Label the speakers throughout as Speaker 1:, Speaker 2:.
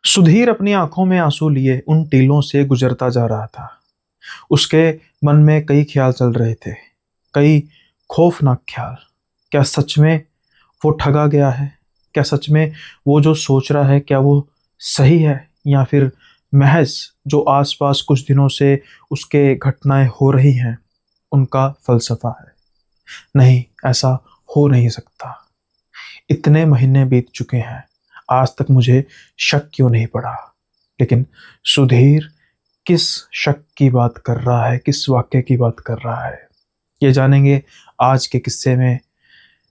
Speaker 1: सुधीर अपनी आंखों में आंसू लिए उन टीलों से गुजरता जा रहा था। उसके मन में कई ख्याल चल रहे थे, कई खौफनाक ख्याल। क्या सच में वो ठगा गया है? क्या सच में वो जो सोच रहा है क्या वो सही है, या फिर महज जो आसपास कुछ दिनों से उसके घटनाएं हो रही हैं उनका फलसफा है? नहीं, ऐसा हो नहीं सकता। इतने महीने बीत चुके हैं, आज तक मुझे शक क्यों नहीं पड़ा? लेकिन सुधीर किस शक की बात कर रहा है, किस वाक्य की बात कर रहा है, ये जानेंगे आज के किस्से में।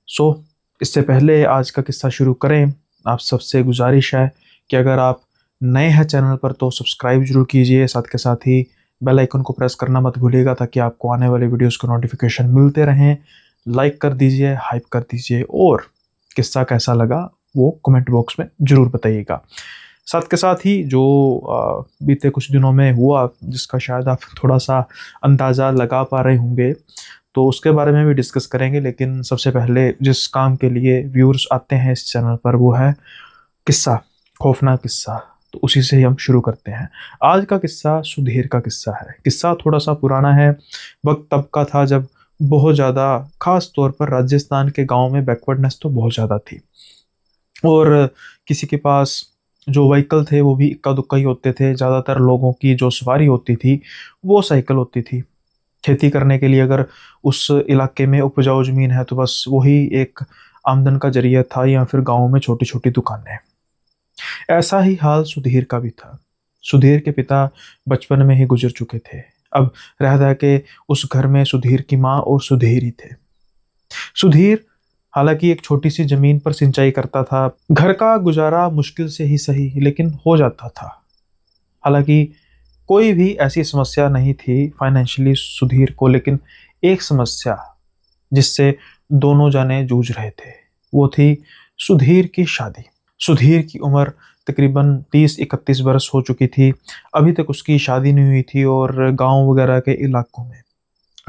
Speaker 1: सो इससे पहले आज का किस्सा शुरू करें, आप सबसे गुजारिश है कि अगर आप नए हैं चैनल पर तो सब्सक्राइब जरूर कीजिए, साथ के साथ ही बेल आइकन को प्रेस करना मत भूलिएगा ताकि आपको आने वाले वीडियोस के नोटिफिकेशन मिलते रहें। लाइक कर दीजिए, हाइप कर दीजिए, और किस्सा कैसा लगा वो कमेंट बॉक्स में ज़रूर बताइएगा। साथ के साथ ही जो बीते कुछ दिनों में हुआ, जिसका शायद आप थोड़ा सा अंदाज़ा लगा पा रहे होंगे, तो उसके बारे में भी डिस्कस करेंगे। लेकिन सबसे पहले जिस काम के लिए व्यूअर्स आते हैं इस चैनल पर वो है किस्सा, खौफनाक किस्सा। तो उसी से ही हम शुरू करते हैं। आज का किस्सा सुधीर का किस्सा है। किस्सा थोड़ा सा पुराना है, वक्त तब का था जब बहुत ज़्यादा, खास तौर पर राजस्थान के गांव में बैकवर्डनेस तो बहुत ज़्यादा थी, और किसी के पास जो व्हीकल थे वो भी इक्का दुक्का ही होते थे। ज़्यादातर लोगों की जो सवारी होती थी वो साइकिल होती थी। खेती करने के लिए अगर उस इलाके में उपजाऊ ज़मीन है तो बस वही एक आमदन का जरिया था, या फिर गाँव में छोटी छोटी दुकानें। ऐसा ही हाल सुधीर का भी था। सुधीर के पिता बचपन में ही गुजर चुके थे। अब रह रह के उस घर में सुधीर की माँ और सुधीर ही थे। सुधीर हालांकि एक छोटी सी जमीन पर सिंचाई करता था। घर का गुजारा मुश्किल से ही सही, लेकिन हो जाता था। हालांकि कोई भी ऐसी समस्या नहीं थी फाइनेंशियली सुधीर को, लेकिन एक समस्या जिससे दोनों जाने जूझ रहे थे वो थी सुधीर की शादी। सुधीर की उम्र तकरीबन 30-31 बरस हो चुकी थी। अभी तक उसकी शादी नहीं हुई थी, और गांव वगैरह के इलाकों में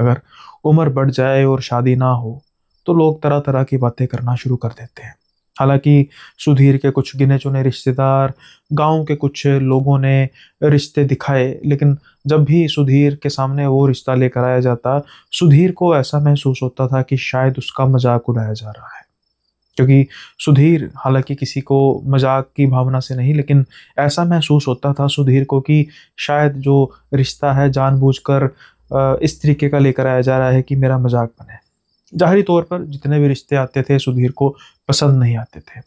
Speaker 1: अगर उम्र बढ़ जाए और शादी ना हो तो लोग तरह तरह की बातें करना शुरू कर देते हैं। हालांकि सुधीर के कुछ गिने चुने रिश्तेदार, गांव के कुछ लोगों ने रिश्ते दिखाए, लेकिन जब भी सुधीर के सामने वो रिश्ता लेकर आया जाता, सुधीर को ऐसा महसूस होता था कि शायद उसका मजाक उड़ाया जा रहा है। क्योंकि सुधीर हालांकि किसी को मजाक की भावना से नहीं, लेकिन ऐसा महसूस होता था सुधीर को कि शायद जो रिश्ता है जानबूझकर इस तरीके का लेकर आया जा रहा है कि मेरा मजाक बने। ज़ाहिरी तौर पर जितने भी रिश्ते आते थे सुधीर को पसंद नहीं आते थे।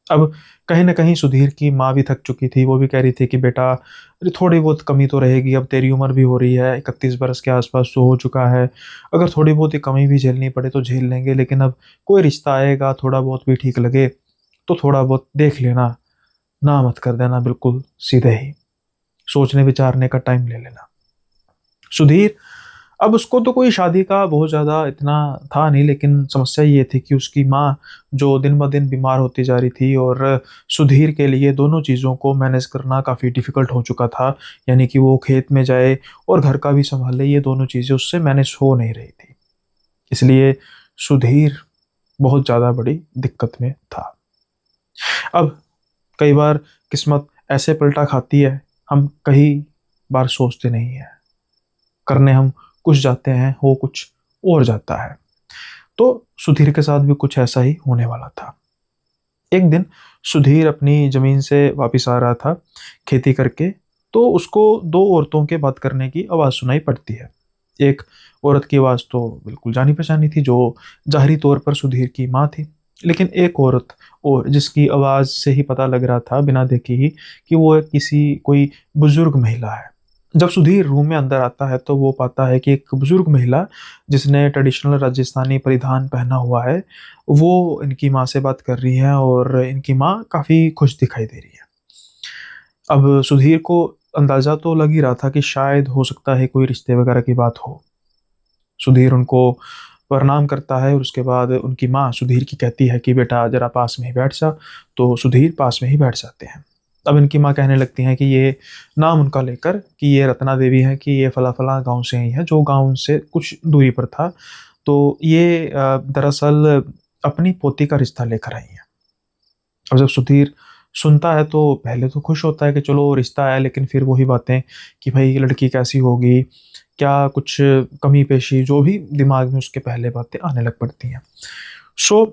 Speaker 1: अब कहीं न कहीं सुधीर की माँ भी थक चुकी थी। वो भी कह रही थी कि बेटा, अरे थोड़ी बहुत कमी तो रहेगी, अब तेरी उम्र भी हो रही है, 31 बरस के आसपास तो हो चुका है। अगर थोड़ी बहुत ही कमी भी झेलनी पड़े तो झेल लेंगे, लेकिन अब कोई रिश्ता आएगा थोड़ा बहुत भी ठीक लगे तो थोड़ा बहुत देख लेना, ना मत कर देना, बिल्कुल सीधे ही सोचने विचारने का टाइम ले लेना। सुधीर, अब उसको तो कोई शादी का बहुत ज़्यादा इतना था नहीं, लेकिन समस्या ये थी कि उसकी माँ जो दिन ब दिन बीमार होती जा रही थी, और सुधीर के लिए दोनों चीज़ों को मैनेज करना काफ़ी डिफ़िकल्ट हो चुका था। यानी कि वो खेत में जाए और घर का भी सँभाले, ये दोनों चीज़ें उससे मैनेज हो नहीं रही थी। इसलिए सुधीर बहुत ज़्यादा बड़ी दिक्कत में था। अब कई बार किस्मत ऐसे पलटा खाती है, हम कई बार सोचते नहीं हैं, करने हम कुछ जाते हैं, हो कुछ और जाता है। तो सुधीर के साथ भी कुछ ऐसा ही होने वाला था। एक दिन सुधीर अपनी जमीन से वापस आ रहा था खेती करके, तो उसको दो औरतों के बात करने की आवाज़ सुनाई पड़ती है। एक औरत की आवाज़ तो बिल्कुल जानी पहचानी थी, जो ज़ाहिरी तौर पर सुधीर की माँ थी। लेकिन एक औरत और जिसकी आवाज़ से ही पता लग रहा था बिना देखे ही कि वो किसी कोई बुजुर्ग महिला है। जब सुधीर रूम में अंदर आता है तो वो पाता है कि एक बुजुर्ग महिला जिसने ट्रेडिशनल राजस्थानी परिधान पहना हुआ है, वो इनकी माँ से बात कर रही है, और इनकी माँ काफ़ी खुश दिखाई दे रही है। अब सुधीर को अंदाज़ा तो लग ही रहा था कि शायद हो सकता है कोई रिश्ते वगैरह की बात हो। सुधीर उनको प्रणाम करता है, और उसके बाद उनकी माँ सुधीर की कहती है कि बेटा ज़रा पास में ही बैठ जा। तो सुधीर पास में ही बैठ जाते हैं। अब इनकी माँ कहने लगती हैं कि ये नाम उनका लेकर कि ये रत्ना देवी है, कि ये फला फला गांव से ही है, जो गांव से कुछ दूरी पर था। तो ये दरअसल अपनी पोती का रिश्ता लेकर आई हैं। अब जब सुधीर सुनता है तो पहले तो खुश होता है कि चलो रिश्ता आया, लेकिन फिर वही बातें कि भाई लड़की कैसी होगी, क्या कुछ कमी पेशी, जो भी दिमाग में उसके पहले बातें आने लग पड़ती हैं। सो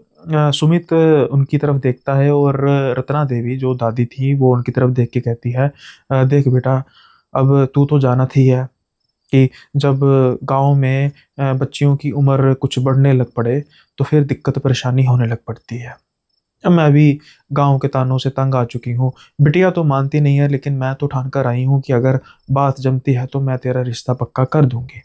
Speaker 1: सुमित उनकी तरफ देखता है और रत्ना देवी जो दादी थी वो उनकी तरफ देख के कहती है, देख बेटा, अब तू तो जानत ही है कि जब गांव में बच्चियों की उम्र कुछ बढ़ने लग पड़े तो फिर दिक्कत परेशानी होने लग पड़ती है। अब मैं भी गांव के तानों से तंग आ चुकी हूँ। बिटिया तो मानती नहीं है, लेकिन मैं तो ठान कर आई हूँ कि अगर बात जमती है तो मैं तेरा रिश्ता पक्का कर दूंगी।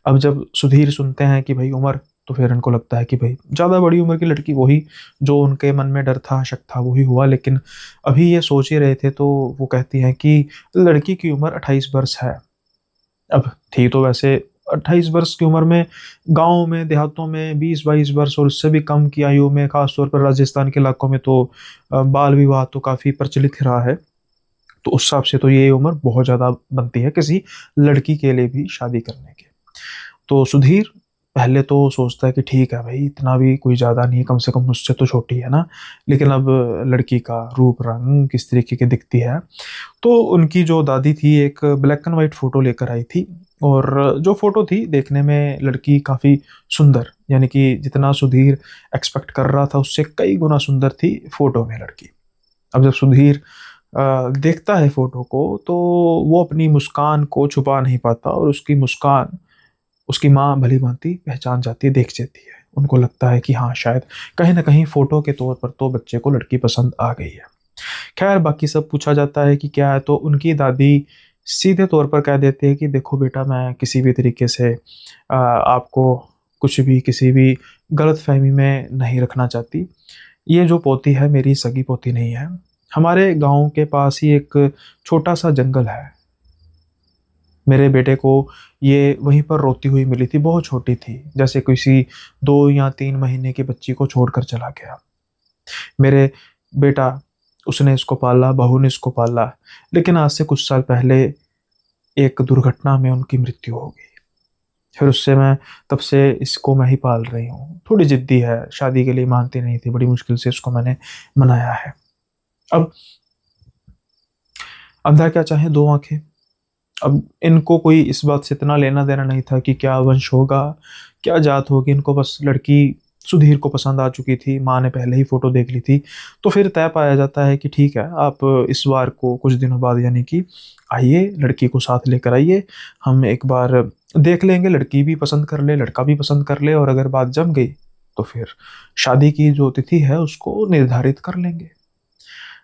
Speaker 1: अब जब सुधीर सुनते हैं कि भाई उम्र, तो फिर इनको लगता है कि भाई ज़्यादा बड़ी उम्र की लड़की, वही जो उनके मन में डर था, शक था, वही हुआ। लेकिन अभी ये सोच ही रहे थे तो वो कहती हैं कि लड़की की उम्र 28 वर्ष है। अब थी तो वैसे 28 वर्ष की उम्र में गांव में देहातों में 20-22 वर्ष और उससे भी कम की आयु में, खासतौर पर राजस्थान के इलाकों में तो बाल विवाह तो काफ़ी प्रचलित रहा है। तो उस हिसाब से तो ये उम्र बहुत ज़्यादा बनती है किसी लड़की के लिए भी शादी करने की। तो सुधीर पहले तो सोचता है कि ठीक है भाई, इतना भी कोई ज़्यादा नहीं है, कम से कम मुझसे तो छोटी है ना। लेकिन अब लड़की का रूप रंग किस तरीके की दिखती है, तो उनकी जो दादी थी एक ब्लैक एंड वाइट फोटो लेकर आई थी। और जो फोटो थी देखने में लड़की काफ़ी सुंदर, यानी कि जितना सुधीर एक्सपेक्ट कर रहा था उससे कई गुना सुंदर थी फोटो में लड़की। अब जब सुधीर देखता है फोटो को तो वो अपनी मुस्कान को छुपा नहीं पाता, और उसकी मुस्कान उसकी माँ भली भांति पहचान जाती है, देख जाती है। उनको लगता है कि हाँ, शायद कहीं ना कहीं फोटो के तौर पर तो बच्चे को लड़की पसंद आ गई है। खैर बाकी सब पूछा जाता है कि क्या है, तो उनकी दादी सीधे तौर पर कह देती है कि देखो बेटा, मैं किसी भी तरीके से आपको कुछ भी किसी भी गलत फहमी में नहीं रखना चाहती। ये जो पोती है मेरी सगी पोती नहीं है। हमारे गांव के पास ही एक छोटा सा जंगल है। मेरे बेटे को ये वहीं पर रोती हुई मिली थी, बहुत छोटी थी, जैसे किसी 2 या 3 महीने की बच्ची को छोड़कर चला गया। मेरे बेटा, उसने इसको पाला, बहू ने इसको पाला, लेकिन आज से कुछ साल पहले एक दुर्घटना में उनकी मृत्यु हो गई। फिर उससे मैं तब से इसको मैं ही पाल रही हूँ। थोड़ी जिद्दी है, शादी के लिए मानती नहीं थी, बड़ी मुश्किल से इसको मैंने मनाया है। अब अंधा क्या चाहे दो आंखें। अब इनको कोई इस बात से इतना लेना देना नहीं था कि क्या वंश होगा, क्या जात होगी। इनको बस लड़की सुधीर को पसंद आ चुकी थी, माँ ने पहले ही फोटो देख ली थी। तो फिर तय पाया जाता है कि ठीक है, आप इस बार को कुछ दिनों बाद यानी कि आइए, लड़की को साथ लेकर आइए, हम एक बार देख लेंगे, लड़की भी पसंद कर ले, लड़का भी पसंद कर ले, और अगर बात जम गई तो फिर शादी की जो तिथि है उसको निर्धारित कर लेंगे।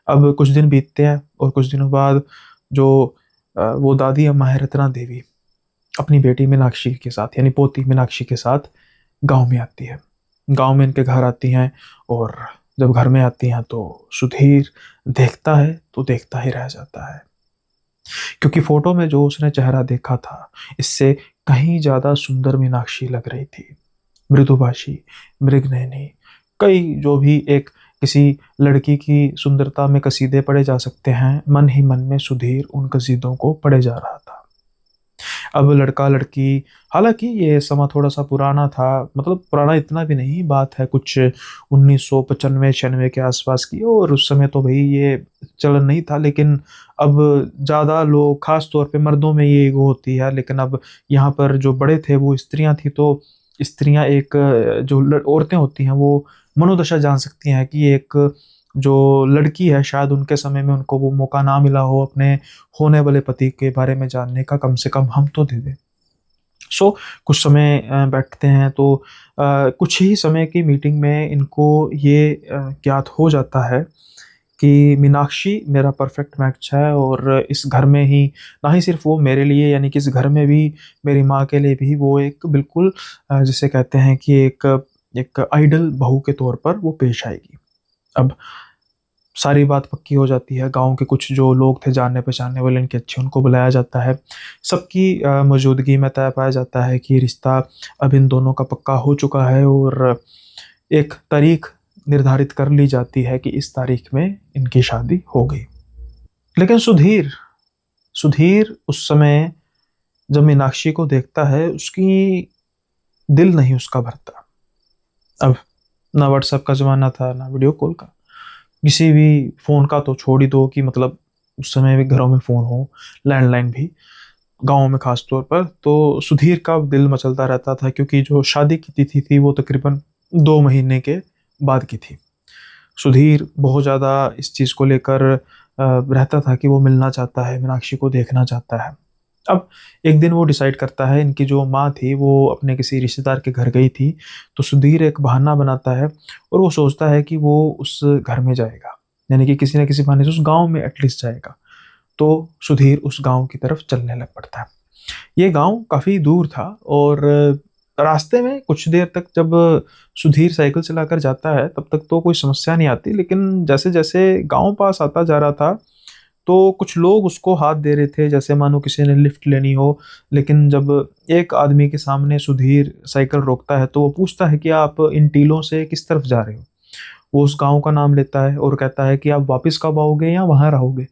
Speaker 1: अब कुछ दिन बीतते हैं और कुछ दिनों बाद जो वो दादी अम्मा है रत्ना देवी अपनी बेटी मीनाक्षी के साथ, यानी पोती मीनाक्षी के साथ गांव में आती है। गांव में इनके घर आती हैं, और जब घर में आती हैं तो सुधीर देखता है तो देखता ही रह जाता है, क्योंकि फोटो में जो उसने चेहरा देखा था इससे कहीं ज्यादा सुंदर मीनाक्षी लग रही थी। मृदुभाषी, मृगनयनी, कई जो भी एक किसी लड़की की सुंदरता में कसीदे पढ़े जा सकते हैं, मन ही मन में सुधीर उन कसीदों को पढ़े जा रहा था। अब लड़का लड़की, हालांकि ये समा थोड़ा सा पुराना था, मतलब पुराना इतना भी नहीं, बात है कुछ 1995-96 के आसपास की, और उस समय तो भाई ये चलन नहीं था। लेकिन अब ज़्यादा लोग, खास तौर पे मर्दों में ये ईगो होती है, लेकिन अब यहाँ पर जो बड़े थे वो स्त्रियां थी, तो स्त्रियां एक जो औरतें होती हैं वो मनोदशा जान सकती हैं कि एक जो लड़की है, शायद उनके समय में उनको वो मौका ना मिला हो अपने होने वाले पति के बारे में जानने का, कम से कम हम तो दे दें। सो कुछ समय बैठते हैं तो कुछ ही समय की मीटिंग में इनको ये ज्ञात हो जाता है कि मीनाक्षी मेरा परफेक्ट मैच है, और इस घर में ही, ना ही सिर्फ वो मेरे लिए, यानी कि इस घर में भी मेरी माँ के लिए भी वो एक बिल्कुल जिसे कहते हैं कि एक एक आइडल बहू के तौर पर वो पेश आएगी। अब सारी बात पक्की हो जाती है। गांव के कुछ जो लोग थे जानने पहचानने वाले इनके अच्छे, उनको बुलाया जाता है। सबकी मौजूदगी में तय पाया जाता है कि रिश्ता अब इन दोनों का पक्का हो चुका है, और एक तारीख निर्धारित कर ली जाती है कि इस तारीख में इनकी शादी हो गई। लेकिन सुधीर सुधीर उस समय जब मीनाक्षी को देखता है, उसकी दिल नहीं उसका भरता। अब ना व्हाट्सएप का जमाना था, ना वीडियो कॉल का, किसी भी फ़ोन का तो छोड़ ही दो कि मतलब उस समय भी घरों में फ़ोन हो, लैंडलाइन भी, गाँव में ख़ास तौर पर। तो सुधीर का दिल मचलता रहता था क्योंकि जो शादी की तिथि थी वो तकरीबन 2 महीने के बाद की थी। सुधीर बहुत ज़्यादा इस चीज़ को लेकर रहता था कि वो मिलना चाहता है, मीनाक्षी को देखना चाहता है। अब एक दिन वो डिसाइड करता है, इनकी जो माँ थी वो अपने किसी रिश्तेदार के घर गई थी, तो सुधीर एक बहाना बनाता है और वो सोचता है कि वो उस घर में जाएगा, यानी कि किसी न किसी बहाने से उस गाँव में एटलीस्ट जाएगा। तो सुधीर उस गाँव की तरफ चलने लग पड़ता है। ये गाँव काफ़ी दूर था और रास्ते में कुछ देर तक जब सुधीर साइकिल चलाकर जाता है, तब तक तो कोई समस्या नहीं आती, लेकिन जैसे-जैसे गाँव पास आता जा रहा था, तो कुछ लोग उसको हाथ दे रहे थे, जैसे मानो किसी ने लिफ्ट लेनी हो। लेकिन जब एक आदमी के सामने सुधीर साइकिल रोकता है, तो वो पूछता है कि आप इन टीलों से किस तरफ जा रहे हो? वो उस गाँव का नाम लेता है और कहता है कि आप वापस कब आओगे या वहाँ रहोगे?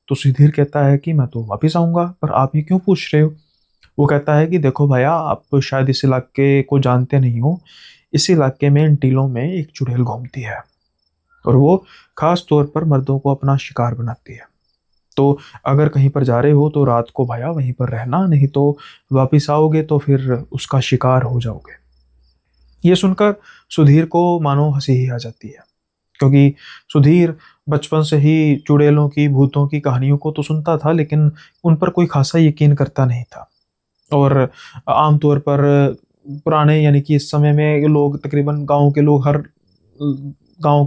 Speaker 1: तो सुधीर कहता है कि मैं तो वापस आऊँगा, पर आप ये क्यों पूछ रहे हो? वो कहता है कि देखो भैया, आप शायद इस इलाके को जानते नहीं हो। इस इलाके में इन टीलों में एक चुड़ैल घूमती है और वो ख़ास तौर पर मर्दों को अपना शिकार बनाती है। तो अगर कहीं पर जा रहे हो तो रात को भैया वहीं पर रहना, नहीं तो वापस आओगे तो फिर उसका शिकार हो जाओगे। ये सुनकर सुधीर को मानो हँसी ही आ जाती है, क्योंकि सुधीर बचपन से ही चुड़ैलों की, भूतों की कहानियों को तो सुनता था, लेकिन उन पर कोई ख़ासा यकीन करता नहीं था। और आम तौर पर पुराने, यानी कि इस समय में लोग तकरीबन गाँव के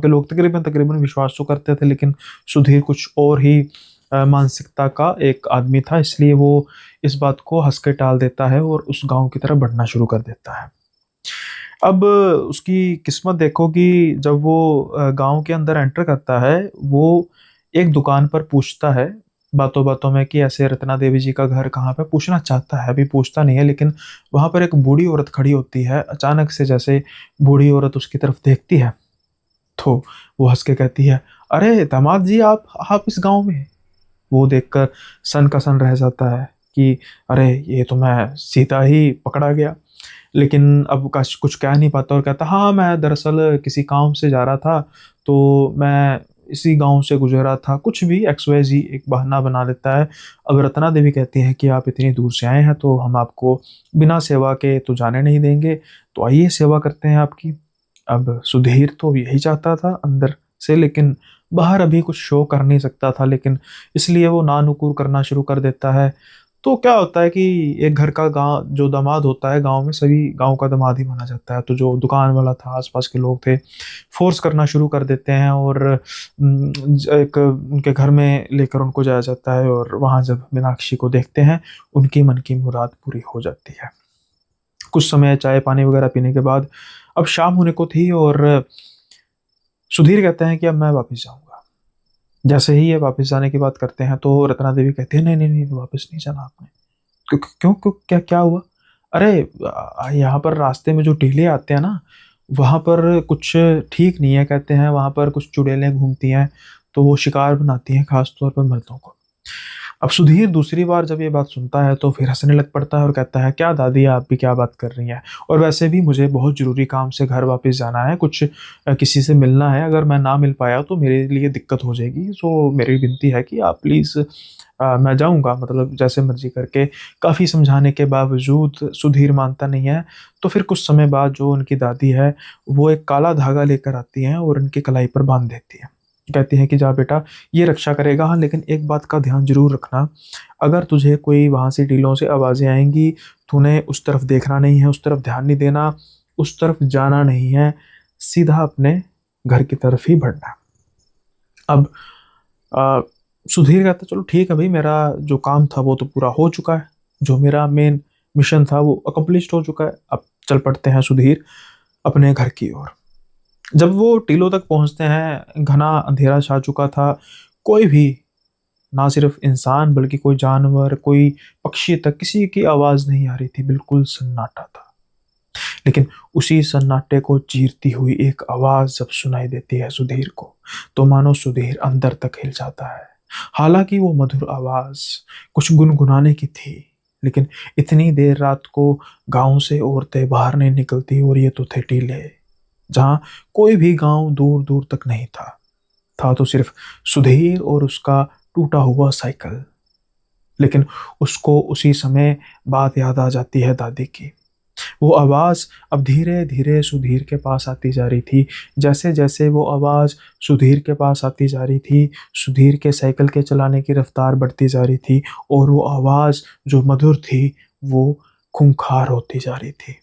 Speaker 1: लोग तकरीबन विश्वास तो करते थे, लेकिन सुधीर कुछ और ही मानसिकता का एक आदमी था, इसलिए वो इस बात को हँस के टाल देता है और उस गाँव की तरफ बढ़ना शुरू कर देता है। अब उसकी किस्मत देखो कि जब वो गाँव के अंदर एंटर करता है, वो एक दुकान पर पूछता है, बातों-बातों में कि ऐसे रत्ना देवी जी का घर कहाँ पे? पूछना चाहता है, अभी पूछता नहीं है, लेकिन वहाँ पर एक बूढ़ी औरत खड़ी होती है। अचानक से जैसे बूढ़ी औरत उसकी तरफ देखती है, तो वो हँस के कहती है, "अरे! दामाद जी, आप इस गाँव में?" वो देखकर सन का सन रह जाता है कि अरे! ये तो मैं सीधा ही पकड़ा गया। लेकिन अब कश कुछ कह नहीं पाता और कहता, हाँ, मैं दरअसल किसी काम से जा रहा था, तो मैं इसी गाँव से गुज़र रहा था। कुछ भी XYZ एक बहाना बना लेता है। अब रत्ना देवी कहती हैं कि आप इतनी दूर से आए हैं, तो हम आपको बिना सेवा के तो जाने नहीं देंगे, तो आइए सेवा करते हैं आपकी। अब सुधीर तो यही चाहता था अंदर से, लेकिन बाहर अभी कुछ शो कर नहीं सकता था, लेकिन इसलिए वो ना-नुकुर करना शुरू कर देता है। तो क्या होता है कि एक घर का गाँव जो दामाद होता है, गाँव में सभी गाँव का दामाद ही माना जाता है। तो जो दुकान वाला था, आस-पास के लोग थे, फ़ोर्स करना शुरू कर देते हैं और एक उनके घर में लेकर उनको जाया जाता है और वहाँ जब मीनाक्षी को देखते हैं, उनकी मन की मुराद पूरी हो जाती है। कुछ समय चाय-पानी वगैरह पीने के बाद अब शाम होने को थी और सुधीर कहते हैं कि अब मैं वापस जाऊँगा। जैसे ही ये वापस जाने की बात करते हैं, तो रत्ना देवी कहती है, नहीं, वापस नहीं जाना आपने। क्यों क्यों क्यों क्या क्या हुआ? अरे यहाँ पर रास्ते में जो टीले आते हैं ना, वहाँ पर कुछ ठीक नहीं है, कहते हैं वहाँ पर कुछ चुड़ैलें घूमती हैं, तो वो शिकार बनाती हैं, ख़ास तौर पर मर्दों को। अब सुधीर दूसरी बार जब ये बात सुनता है, तो फिर हँसने लग पड़ता है और कहता है, क्या दादी, आप भी क्या बात कर रही हैं? और वैसे भी मुझे बहुत ज़रूरी काम से घर वापस जाना है, कुछ किसी से मिलना है, अगर मैं ना मिल पाया तो मेरे लिए दिक्कत हो जाएगी। सो मेरी विनती है कि आप प्लीज़, मैं जाऊँगा, मतलब जैसे मर्ज़ी करके। काफ़ी समझाने के बावजूद सुधीर मानता नहीं है, तो फिर कुछ समय बाद जो उनकी दादी है, वो एक काला धागा लेकर आती हैं और उनकी कलाई पर बाँध देती हैं। कहती हैं कि जा बेटा, ये रक्षा करेगा, हाँ, लेकिन एक बात का ध्यान ज़रूर रखना, अगर तुझे कोई वहाँ से टीलों से आवाज़ें आएँगी, तूने उस तरफ देखना नहीं है, उस तरफ ध्यान नहीं देना, उस तरफ जाना नहीं है, सीधा अपने घर की तरफ ही बढ़ना है। अब अ, सुधीर कहता, चलो ठीक है भई, मेरा जो काम था वो तो पूरा हो चुका है। जो मेरा मेन मिशन था वो अकम्प्लिश्ड हो चुका है। अब चल पड़ते हैं सुधीर अपने घर की ओर। जब वो टीलों तक पहुँचते हैं, घना अंधेरा छा चुका था। कोई भी, ना सिर्फ़ इंसान बल्कि कोई जानवर, कोई पक्षी तक, किसी की आवाज़ नहीं आ रही थी, बिल्कुल सन्नाटा था। लेकिन उसी सन्नाटे को चीरती हुई एक आवाज़ जब सुनाई देती है सुधीर को, तो मानो सुधीर अंदर तक हिल जाता है। हालाँकि वो मधुर आवाज़ कुछ गुनगुनाने की थी, लेकिन इतनी देर रात को गाँव से औरतें बाहर नहीं निकलती और ये तो थे टीले, जहाँ कोई भी गाँव दूर-दूर तक नहीं था। था तो सिर्फ सुधीर और उसका टूटा हुआ साइकिल। लेकिन उसको उसी समय बात याद आ जाती है दादी की। वो आवाज़ अब धीरे धीरे सुधीर के पास आती जा रही थी। जैसे जैसे वो आवाज़ सुधीर के पास आती जा रही थी, सुधीर के साइकिल के चलाने की रफ्तार बढ़ती जा रही थी और वो आवाज़ जो मधुर थी वो खूंखार होती जा रही थी।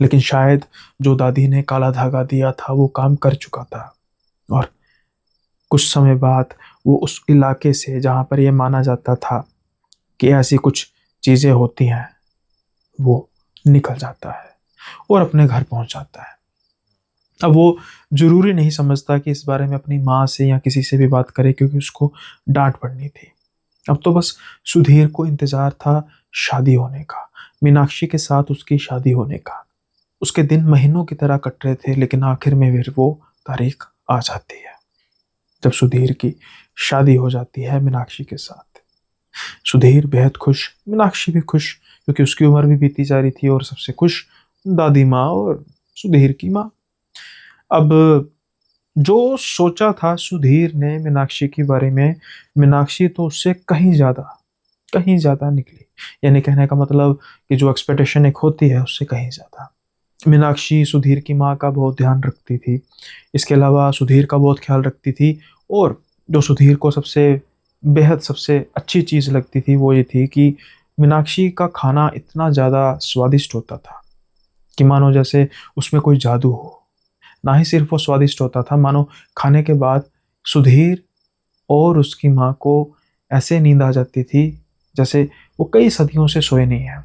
Speaker 1: लेकिन शायद जो दादी ने काला धागा दिया था वो काम कर चुका था और कुछ समय बाद वो उस इलाके से जहाँ पर यह माना जाता था कि ऐसी कुछ चीज़ें होती हैं, वो निकल जाता है और अपने घर पहुंच जाता है। अब वो जरूरी नहीं समझता कि इस बारे में अपनी माँ से या किसी से भी बात करे, क्योंकि उसको डांट पड़नी थी। अब तो बस सुधीर को इंतजार था शादी होने का, मीनाक्षी के साथ उसकी शादी होने का। उसके दिन महीनों की तरह कट रहे थे, लेकिन आखिर में फिर वो तारीख आ जाती है जब सुधीर की शादी हो जाती है मीनाक्षी के साथ। सुधीर बेहद खुश, मीनाक्षी भी खुश, क्योंकि उसकी उम्र भी बीती जा रही थी, और सबसे खुश दादी माँ और सुधीर की माँ। अब जो सोचा था सुधीर ने मीनाक्षी के बारे में, मीनाक्षी तो उससे कहीं ज्यादा निकली। यानी कहने का मतलब कि जो एक्सपेक्टेशन एक होती है उससे कहीं ज्यादा। मीनाक्षी सुधीर की माँ का बहुत ध्यान रखती थी, इसके अलावा सुधीर का बहुत ख्याल रखती थी। और जो सुधीर को सबसे अच्छी चीज़ लगती थी वो ये थी कि मीनाक्षी का खाना इतना ज़्यादा स्वादिष्ट होता था कि मानो जैसे उसमें कोई जादू हो। ना ही सिर्फ वो स्वादिष्ट होता था, मानो खाने के बाद सुधीर और उसकी माँ को ऐसे नींद आ जाती थी जैसे वो कई सदियों से सोए नहीं है।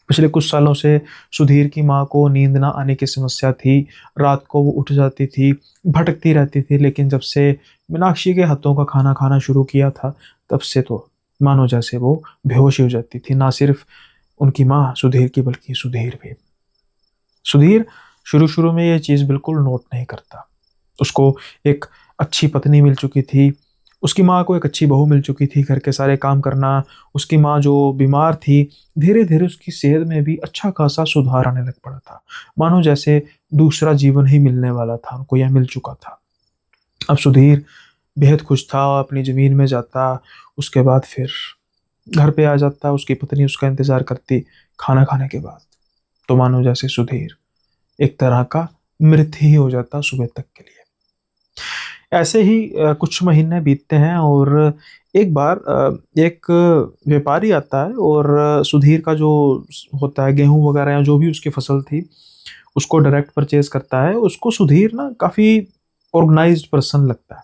Speaker 1: पिछले कुछ सालों से सुधीर की माँ को नींद ना आने की समस्या थी। रात को वो उठ जाती थी, भटकती रहती थी, लेकिन जब से मीनाक्षी के हाथों का खाना खाना शुरू किया था तब से तो मानो जैसे वो बेहोश ही हो जाती थी। ना सिर्फ उनकी माँ सुधीर की, बल्कि सुधीर भी। सुधीर शुरू शुरू में ये चीज़ बिल्कुल नोट नहीं करता। उसको एक अच्छी पत्नी मिल चुकी थी, उसकी माँ को एक अच्छी बहू मिल चुकी थी, घर के सारे काम करना। उसकी माँ जो बीमार थी, धीरे धीरे उसकी सेहत में भी अच्छा खासा सुधार आने लग पड़ा था। मानो जैसे दूसरा जीवन ही मिलने वाला था, उनको यह मिल चुका था। अब सुधीर बेहद खुश था, अपनी ज़मीन में जाता, उसके बाद फिर घर पे आ जाता, उसकी पत्नी उसका इंतज़ार करती। खाना खाने के बाद तो मानो जैसे सुधीर एक तरह का मृत ही हो जाता सुबह तक के लिए। ऐसे ही कुछ महीने बीतते हैं और एक बार एक व्यापारी आता है और सुधीर का जो होता है गेहूं वगैरह या जो भी उसकी फसल थी उसको डायरेक्ट परचेज करता है। उसको सुधीर ना काफ़ी ऑर्गेनाइज्ड पर्सन लगता है।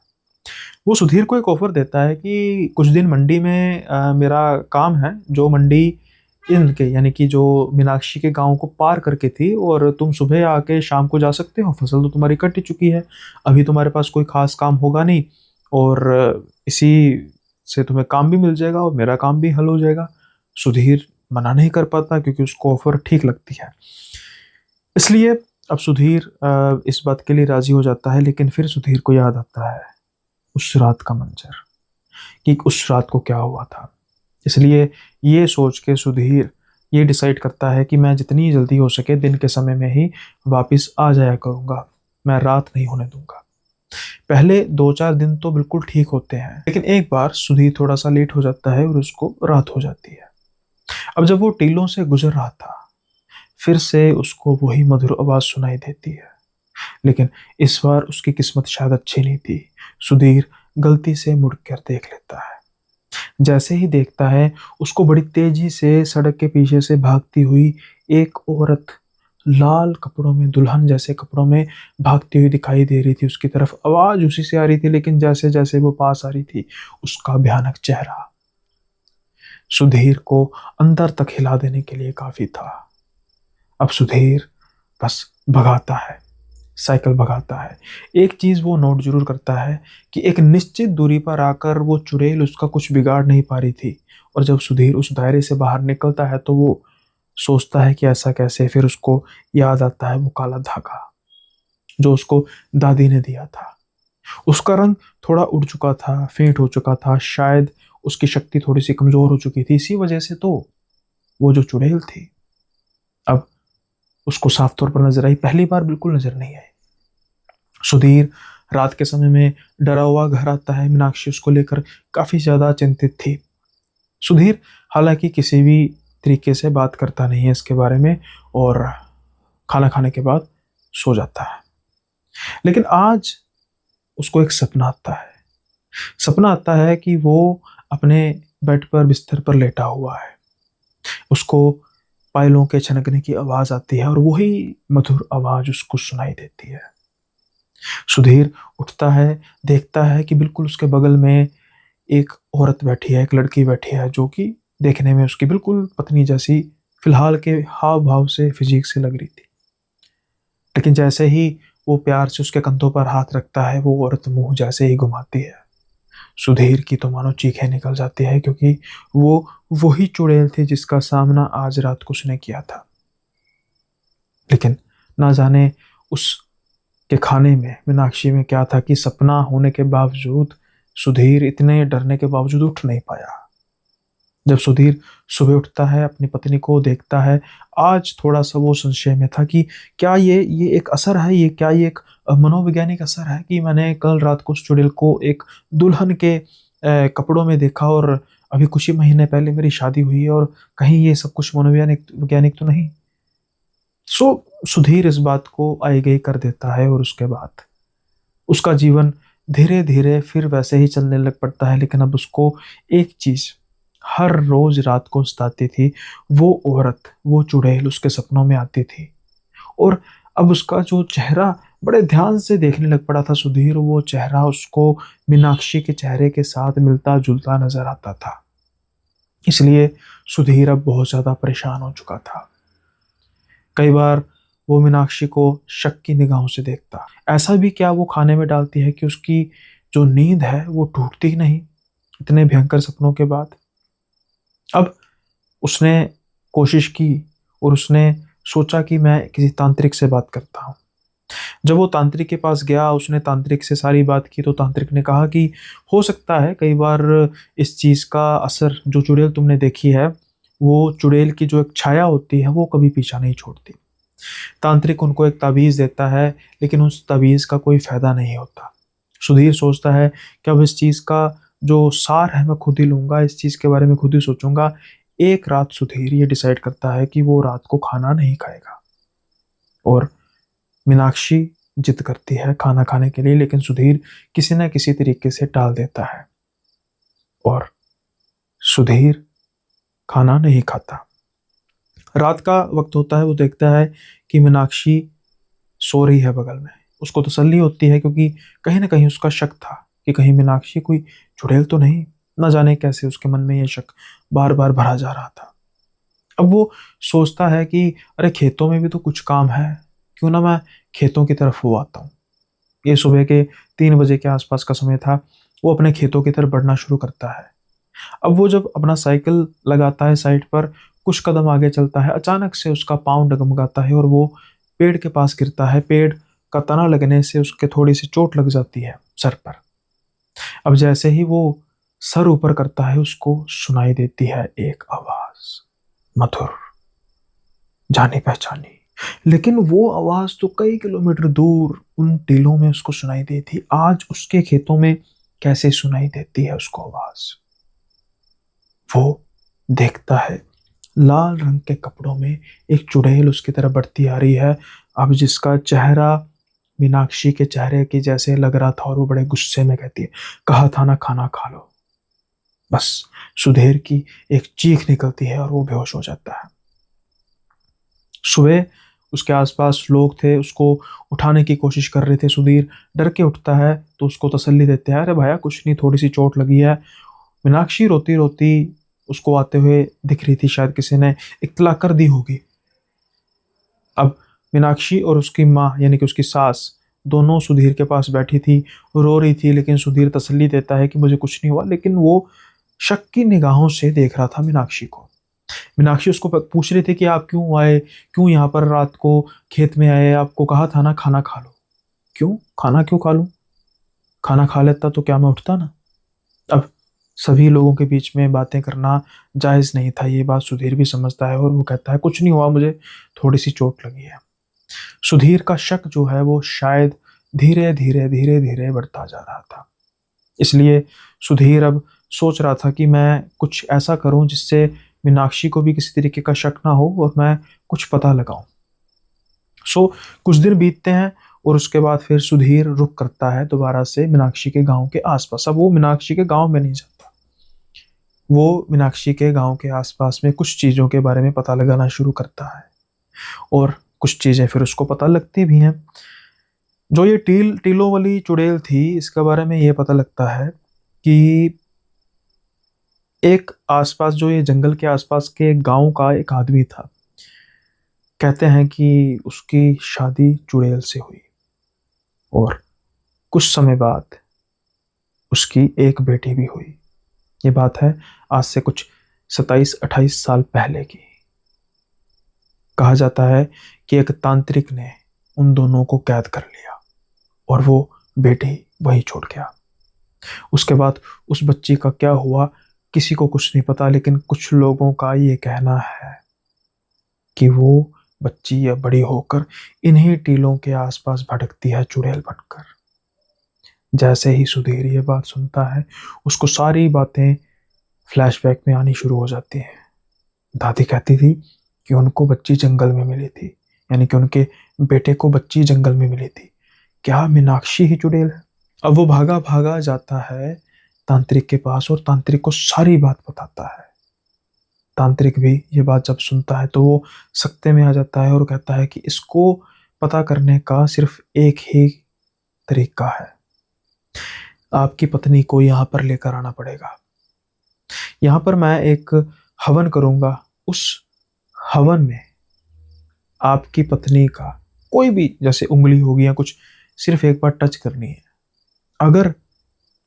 Speaker 1: वो सुधीर को एक ऑफर देता है कि कुछ दिन मंडी में मेरा काम है, जो मंडी इनके यानी कि जो मीनाक्षी के गांव को पार करके थी, और तुम सुबह आके शाम को जा सकते हो। फसल तो तुम्हारी कट ही चुकी है, अभी तुम्हारे पास कोई खास काम होगा नहीं, और इसी से तुम्हें काम भी मिल जाएगा और मेरा काम भी हल हो जाएगा। सुधीर मना नहीं कर पाता क्योंकि उसको ऑफर ठीक लगती है। इसलिए अब सुधीर इस बात के लिए राजी हो जाता है। लेकिन फिर सुधीर को याद आता है उस रात का मंजर, कि उस रात को क्या हुआ था। इसलिए ये सोच के सुधीर ये डिसाइड करता है कि मैं जितनी जल्दी हो सके दिन के समय में ही वापस आ जाया करूँगा, मैं रात नहीं होने दूंगा। पहले 2-4 दिन तो बिल्कुल ठीक होते हैं, लेकिन एक बार सुधीर थोड़ा सा लेट हो जाता है और उसको रात हो जाती है। अब जब वो टीलों से गुजर रहा था, फिर से उसको वही मधुर आवाज सुनाई देती है। लेकिन इस बार उसकी किस्मत शायद अच्छी नहीं थी। सुधीर गलती से मुड़कर देख लेता है। जैसे ही देखता है, उसको बड़ी तेजी से सड़क के पीछे से भागती हुई एक औरत लाल कपड़ों में, दुल्हन जैसे कपड़ों में भागती हुई दिखाई दे रही थी। उसकी तरफ आवाज उसी से आ रही थी, लेकिन जैसे जैसे वो पास आ रही थी, उसका भयानक चेहरा सुधीर को अंदर तक हिला देने के लिए काफी था। अब सुधीर बस भगाता है, साइकिल भगाता है। एक चीज वो नोट जरूर करता है कि एक निश्चित दूरी पर आकर वो चुड़ैल उसका कुछ बिगाड़ नहीं पा रही थी। और जब सुधीर उस दायरे से बाहर निकलता है तो वो सोचता है कि ऐसा कैसे। फिर उसको याद आता है वो काला धागा जो उसको दादी ने दिया था। उसका रंग थोड़ा उड़ चुका था, फेंट हो चुका था, शायद उसकी शक्ति थोड़ी सी कमजोर हो चुकी थी। इसी वजह से तो वो जो चुड़ैल थी उसको साफ तौर पर नजर आई, पहली बार बिल्कुल नजर नहीं आई। सुधीर रात के समय में डरा हुआ घर आता है। मीनाक्षी उसको लेकर काफ़ी ज़्यादा चिंतित थी। सुधीर हालांकि किसी भी तरीके से बात करता नहीं है इसके बारे में और खाना खाने के बाद सो जाता है। लेकिन आज उसको एक सपना आता है। सपना आता है कि वो अपने बेड पर बिस्तर पर लेटा हुआ है। उसको पायलों के छनकने की आवाज़ आती है और वही मधुर आवाज़ उसको सुनाई देती है। सुधीर उठता है, देखता है कि बिल्कुल उसके बगल में एक औरत बैठी है, एक लड़की बैठी है जो कि देखने में उसकी बिल्कुल पत्नी जैसी फिलहाल के हाव भाव से फिजिक से लग रही थी। लेकिन जैसे ही वो प्यार से उसके कंधों पर हाथ रखता है, वो औरत मुंह जैसे ही घुमाती है, सुधीर की तो मानो चीखें निकल जाती है, क्योंकि वो वही चुड़ैल थी जिसका सामना आज रात को उसने किया था। लेकिन ना जाने उस के खाने में, मीनाक्षी में क्या था कि सपना होने के बावजूद सुधीर इतने डरने के बावजूद उठ नहीं पाया। जब सुधीर सुबह उठता है, अपनी पत्नी को देखता है, आज थोड़ा सा वो संशय में था कि क्या ये एक असर है, ये क्या ये एक मनोवैज्ञानिक असर है कि मैंने कल रात को उस चुड़ैल को एक दुल्हन के कपड़ों में देखा और अभी कुछ ही महीने पहले मेरी शादी हुई है, और कहीं ये सब कुछ मनोवैज्ञानिक वैज्ञानिक तो नहीं। सो सुधीर इस बात को आई गई कर देता है और उसके बाद उसका जीवन धीरे धीरे फिर वैसे ही चलने लग पड़ता है। लेकिन अब उसको एक चीज हर रोज रात को सताती थी, वो औरत, वो चुड़ैल उसके सपनों में आती थी। और अब उसका जो चेहरा बड़े ध्यान से देखने लग पड़ा था सुधीर, वो चेहरा उसको मीनाक्षी के चेहरे के साथ मिलता जुलता नजर आता था। इसलिए सुधीर अब बहुत ज्यादा परेशान हो चुका था। कई बार वो मीनाक्षी को शक की निगाहों से देखता। ऐसा भी क्या वो खाने में डालती है कि उसकी जो नींद है वो टूटती ही नहीं, इतने भयंकर सपनों के बाद। अब उसने कोशिश की और उसने सोचा कि मैं किसी तांत्रिक से बात करता हूँ। जब वो तांत्रिक के पास गया, उसने तांत्रिक से सारी बात की, तो तांत्रिक ने कहा कि हो सकता है कई बार इस चीज़ का असर, जो चुड़ैल तुमने देखी है, वो चुड़ैल की जो एक छाया होती है वो कभी पीछा नहीं छोड़ती। तांत्रिक उनको एक ताबीज़ देता है, लेकिन उस ताबीज़ का कोई फ़ायदा नहीं होता। सुधीर सोचता है कि अब इस चीज़ का जो सार है मैं खुद ही लूँगा, इस चीज़ के बारे में खुद ही सोचूंगा। एक रात सुधीर ये डिसाइड करता है कि वो रात को खाना नहीं खाएगा और मीनाक्षी जिद करती है खाना खाने के लिए, लेकिन सुधीर किसी न किसी तरीके से टाल देता है और सुधीर खाना नहीं खाता। रात का वक्त होता है, वो देखता है कि मीनाक्षी सो रही है बगल में। उसको तसल्ली होती है, क्योंकि कहीं ना कहीं उसका शक था कि कहीं मीनाक्षी कोई चुड़ैल तो नहीं। न जाने कैसे उसके मन में ये शक बार बार भरा जा रहा था। अब वो सोचता है कि अरे खेतों में भी तो कुछ काम है, क्यों ना मैं खेतों की तरफ हो आता हूँ। ये सुबह के 3 बजे के आसपास का समय था। वो अपने खेतों की तरफ बढ़ना शुरू करता है। अब वो जब अपना साइकिल लगाता है साइड पर, कुछ कदम आगे चलता है, अचानक से उसका पाँव डगमगाता है और वो पेड़ के पास गिरता है। पेड़ का तना लगने से उसके थोड़ी सी चोट लग जाती है सर पर। अब जैसे ही वो सर ऊपर करता है, उसको सुनाई देती है एक आवाज, मधुर, जानी पहचानी। लेकिन वो आवाज तो कई किलोमीटर दूर उन टीलों में उसको सुनाई दी थी। आज उसके खेतों में कैसे सुनाई देती है उसको आवाज? वो देखता है लाल रंग के कपड़ों में एक चुड़ैल उसकी तरफ बढ़ती आ रही है। अब जिसका चेहरा मीनाक्षी के चेहरे की जैसे लग रहा था, और वो बड़े गुस्से में कहती है, कहा था ना खाना खा लो। बस सुधीर की एक चीख निकलती है और वो बेहोश हो जाता है। सुबह उसके आसपास लोग थे, उसको उठाने की कोशिश कर रहे थे। सुधीर डर के उठता है तो उसको तसल्ली देते हैं, अरे भैया कुछ नहीं, थोड़ी सी चोट लगी है। मीनाक्षी रोती रोती उसको आते हुए दिख रही थी, शायद किसी ने इत्तला कर दी होगी। अब मीनाक्षी और उसकी माँ यानी कि उसकी सास दोनों सुधीर के पास बैठी थी, रो रही थी। लेकिन सुधीर तसल्ली देता है कि मुझे कुछ नहीं हुआ, लेकिन वो शक की निगाहों से देख रहा था मीनाक्षी को। मीनाक्षी उसको पूछ रही थी कि आप क्यों आए, क्यों यहाँ पर रात को खेत में आए, आपको कहा था ना खाना खा लो। क्यों खाना क्यों खा लूं? खाना खा लेता तो क्या मैं उठता ना? अब सभी लोगों के बीच में बातें करना जायज नहीं था, ये बात सुधीर भी समझता है और वो कहता है कुछ नहीं हुआ, मुझे थोड़ी सी चोट लगी है। सुधीर का शक जो है वो शायद धीरे धीरे धीरे धीरे बढ़ता जा रहा था। इसलिए सुधीर अब सोच रहा था कि मैं कुछ ऐसा करूं जिससे मीनाक्षी को भी किसी तरीके का शक ना हो और मैं कुछ पता लगाऊं। सो कुछ दिन बीतते हैं और उसके बाद फिर सुधीर रुक करता है दोबारा से मीनाक्षी के गांव के आसपास। अब वो मीनाक्षी के गांव में नहीं जाता, वो मीनाक्षी के गांव के आसपास में कुछ चीज़ों के बारे में पता लगाना शुरू करता है और कुछ चीज़ें फिर उसको पता लगती भी हैं। जो ये टीलों वाली चुड़ैल थी, इसके बारे में ये पता लगता है कि एक आसपास, जो ये जंगल के आसपास के गांव का एक आदमी था, कहते हैं कि उसकी शादी चुड़ैल से हुई और कुछ समय बाद उसकी एक बेटी भी हुई। ये बात है आज से कुछ 27-28 साल पहले की। कहा जाता है कि एक तांत्रिक ने उन दोनों को कैद कर लिया और वो बेटी वहीं छोड़ गया। उसके बाद उस बच्ची का क्या हुआ किसी को कुछ नहीं पता, लेकिन कुछ लोगों का ये कहना है कि वो बच्ची अब बड़ी होकर इन्हीं टीलों के आसपास भटकती है चुड़ैल बनकर। जैसे ही सुधीर ये बात सुनता है, उसको सारी बातें फ्लैशबैक में आनी शुरू हो जाती हैं। दादी कहती थी कि उनको बच्ची जंगल में मिली थी, यानी कि उनके बेटे को बच्ची जंगल में मिली थी। क्या मीनाक्षी ही चुड़ैल है? अब वो भागा भागा जाता है तांत्रिक के पास और तांत्रिक को सारी बात बताता है। तांत्रिक भी ये बात जब सुनता है तो वो सकते में आ जाता है और कहता है कि इसको पता करने का सिर्फ एक ही तरीका है, आपकी पत्नी को यहाँ पर लेकर आना पड़ेगा। यहाँ पर मैं एक हवन करूँगा, उस हवन में आपकी पत्नी का कोई भी, जैसे उंगली होगी या कुछ, सिर्फ एक बार टच करनी है। अगर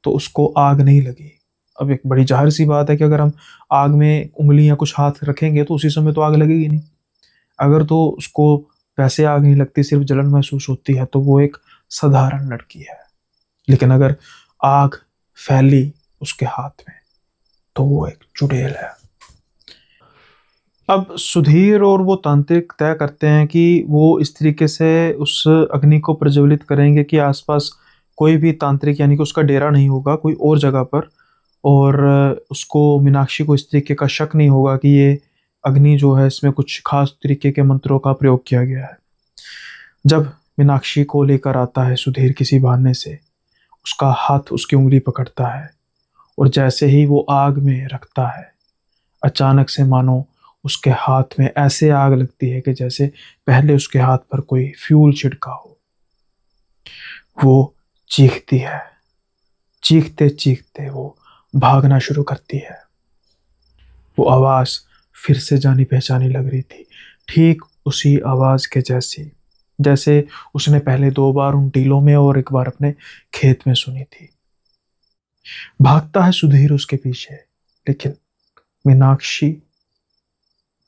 Speaker 1: तो उसको आग नहीं लगी। अब एक बड़ी जाहिर सी बात है कि अगर हम आग में उंगली या कुछ हाथ रखेंगे तो उसी समय तो आग लगेगी नहीं। अगर तो उसको वैसे आग नहीं लगती, सिर्फ जलन महसूस होती है, तो वो एक साधारण लड़की है। लेकिन अगर आग फैली उसके हाथ में तो वो एक चुड़ैल है। अब सुधीर और वो तांत्रिक तय करते हैं कि वो इस तरीके से उस अग्नि को प्रज्वलित करेंगे कि आसपास कोई भी तांत्रिक, यानी कि उसका डेरा नहीं होगा कोई और जगह पर, और उसको, मीनाक्षी को इस तरीके का शक नहीं होगा कि ये अग्नि जो है इसमें कुछ खास तरीके के मंत्रों का प्रयोग किया गया है। जब मीनाक्षी को लेकर आता है सुधीर किसी बहाने से, उसका हाथ उसकी उंगली पकड़ता है और जैसे ही वो आग में रखता है, अचानक से मानो उसके हाथ में ऐसे आग लगती है कि जैसे पहले उसके हाथ पर कोई फ्यूल छिड़का हो। वो चीखती है, चीखते चीखते वो भागना शुरू करती है। वो आवाज फिर से जानी पहचानी लग रही थी, ठीक उसी आवाज के जैसी जैसे उसने पहले 2 बार उन टीलों में और एक बार अपने खेत में सुनी थी। भागता है सुधीर उसके पीछे, लेकिन मीनाक्षी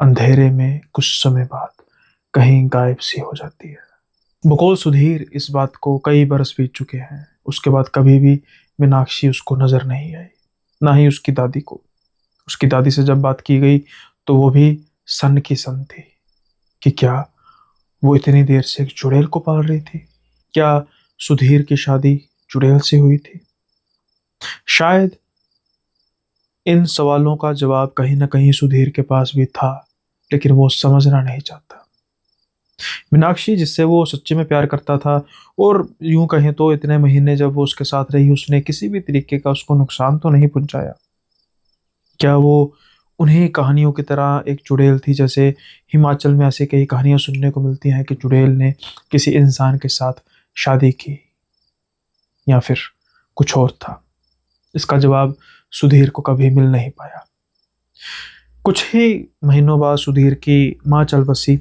Speaker 1: अंधेरे में कुछ समय बाद कहीं गायब सी हो जाती है। बकौल सुधीर इस बात को कई बरस बीत चुके हैं, उसके बाद कभी भी मीनाक्षी उसको नजर नहीं आई, ना ही उसकी दादी को। उसकी दादी से जब बात की गई तो वो भी सन की सन थी कि क्या वो इतनी देर से एक चुड़ैल को पाल रही थी? क्या सुधीर की शादी चुड़ैल से हुई थी? शायद इन सवालों का जवाब कहीं ना कहीं सुधीर के पास भी था, लेकिन वो समझना नहीं चाहता। मीनाक्षी, जिससे वो सच्चे में प्यार करता था, और यूं कहें तो इतने महीने जब वो उसके साथ रही, उसने किसी भी तरीके का उसको नुकसान तो नहीं पहुंचाया। क्या वो उन्हीं कहानियों की तरह एक चुड़ैल थी? जैसे हिमाचल में ऐसी कई कहानियां सुनने को मिलती हैं कि चुड़ैल ने किसी इंसान के साथ शादी की, या फिर कुछ और था? इसका जवाब सुधीर को कभी मिल नहीं पाया। कुछ ही महीनों बाद सुधीर की माँ चल बसी।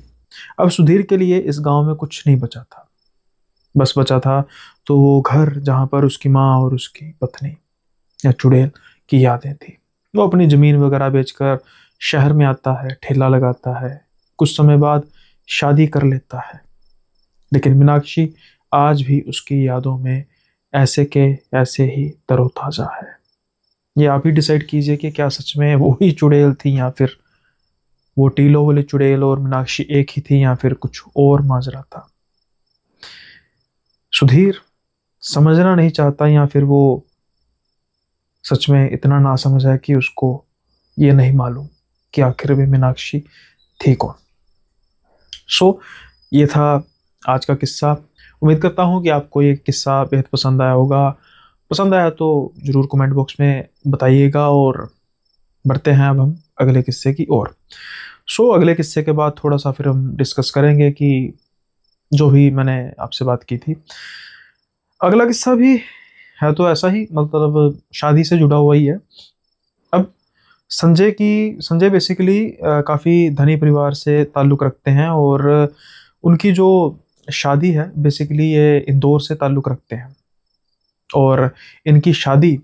Speaker 1: अब सुधीर के लिए इस गांव में कुछ नहीं बचा था, बस बचा था तो वो घर जहां पर उसकी माँ और उसकी पत्नी या चुड़ैल की यादें थी। वो अपनी जमीन वगैरह बेचकर शहर में आता है, ठेला लगाता है, कुछ समय बाद शादी कर लेता है। लेकिन मीनाक्षी आज भी उसकी यादों में ऐसे के ऐसे ही तरोताजा है। ये आप ही डिसाइड कीजिए कि क्या सच में वो ही चुड़ैल थी, या फिर वो टीलो वाली चुड़ैल और मीनाक्षी एक ही थी, या फिर कुछ और माजरा था। सुधीर समझना नहीं चाहता, या फिर वो सच में इतना नासमझ है कि उसको ये नहीं मालूम कि आखिर में मीनाक्षी थी कौन। सो ये था आज का किस्सा। उम्मीद करता हूँ कि आपको ये किस्सा बेहद पसंद आया होगा। पसंद आया तो ज़रूर कमेंट बॉक्स में बताइएगा। और बढ़ते हैं अब हम अगले किस्से की ओर। अगले किस्से के बाद थोड़ा सा फिर हम डिस्कस करेंगे कि जो भी मैंने आपसे बात की थी। अगला किस्सा भी है तो ऐसा ही, मतलब शादी से जुड़ा हुआ ही है। अब संजय बेसिकली काफ़ी धनी परिवार से ताल्लुक़ रखते हैं, और उनकी जो शादी है बेसिकली ये इंदौर से ताल्लुक़ रखते हैं, और इनकी शादी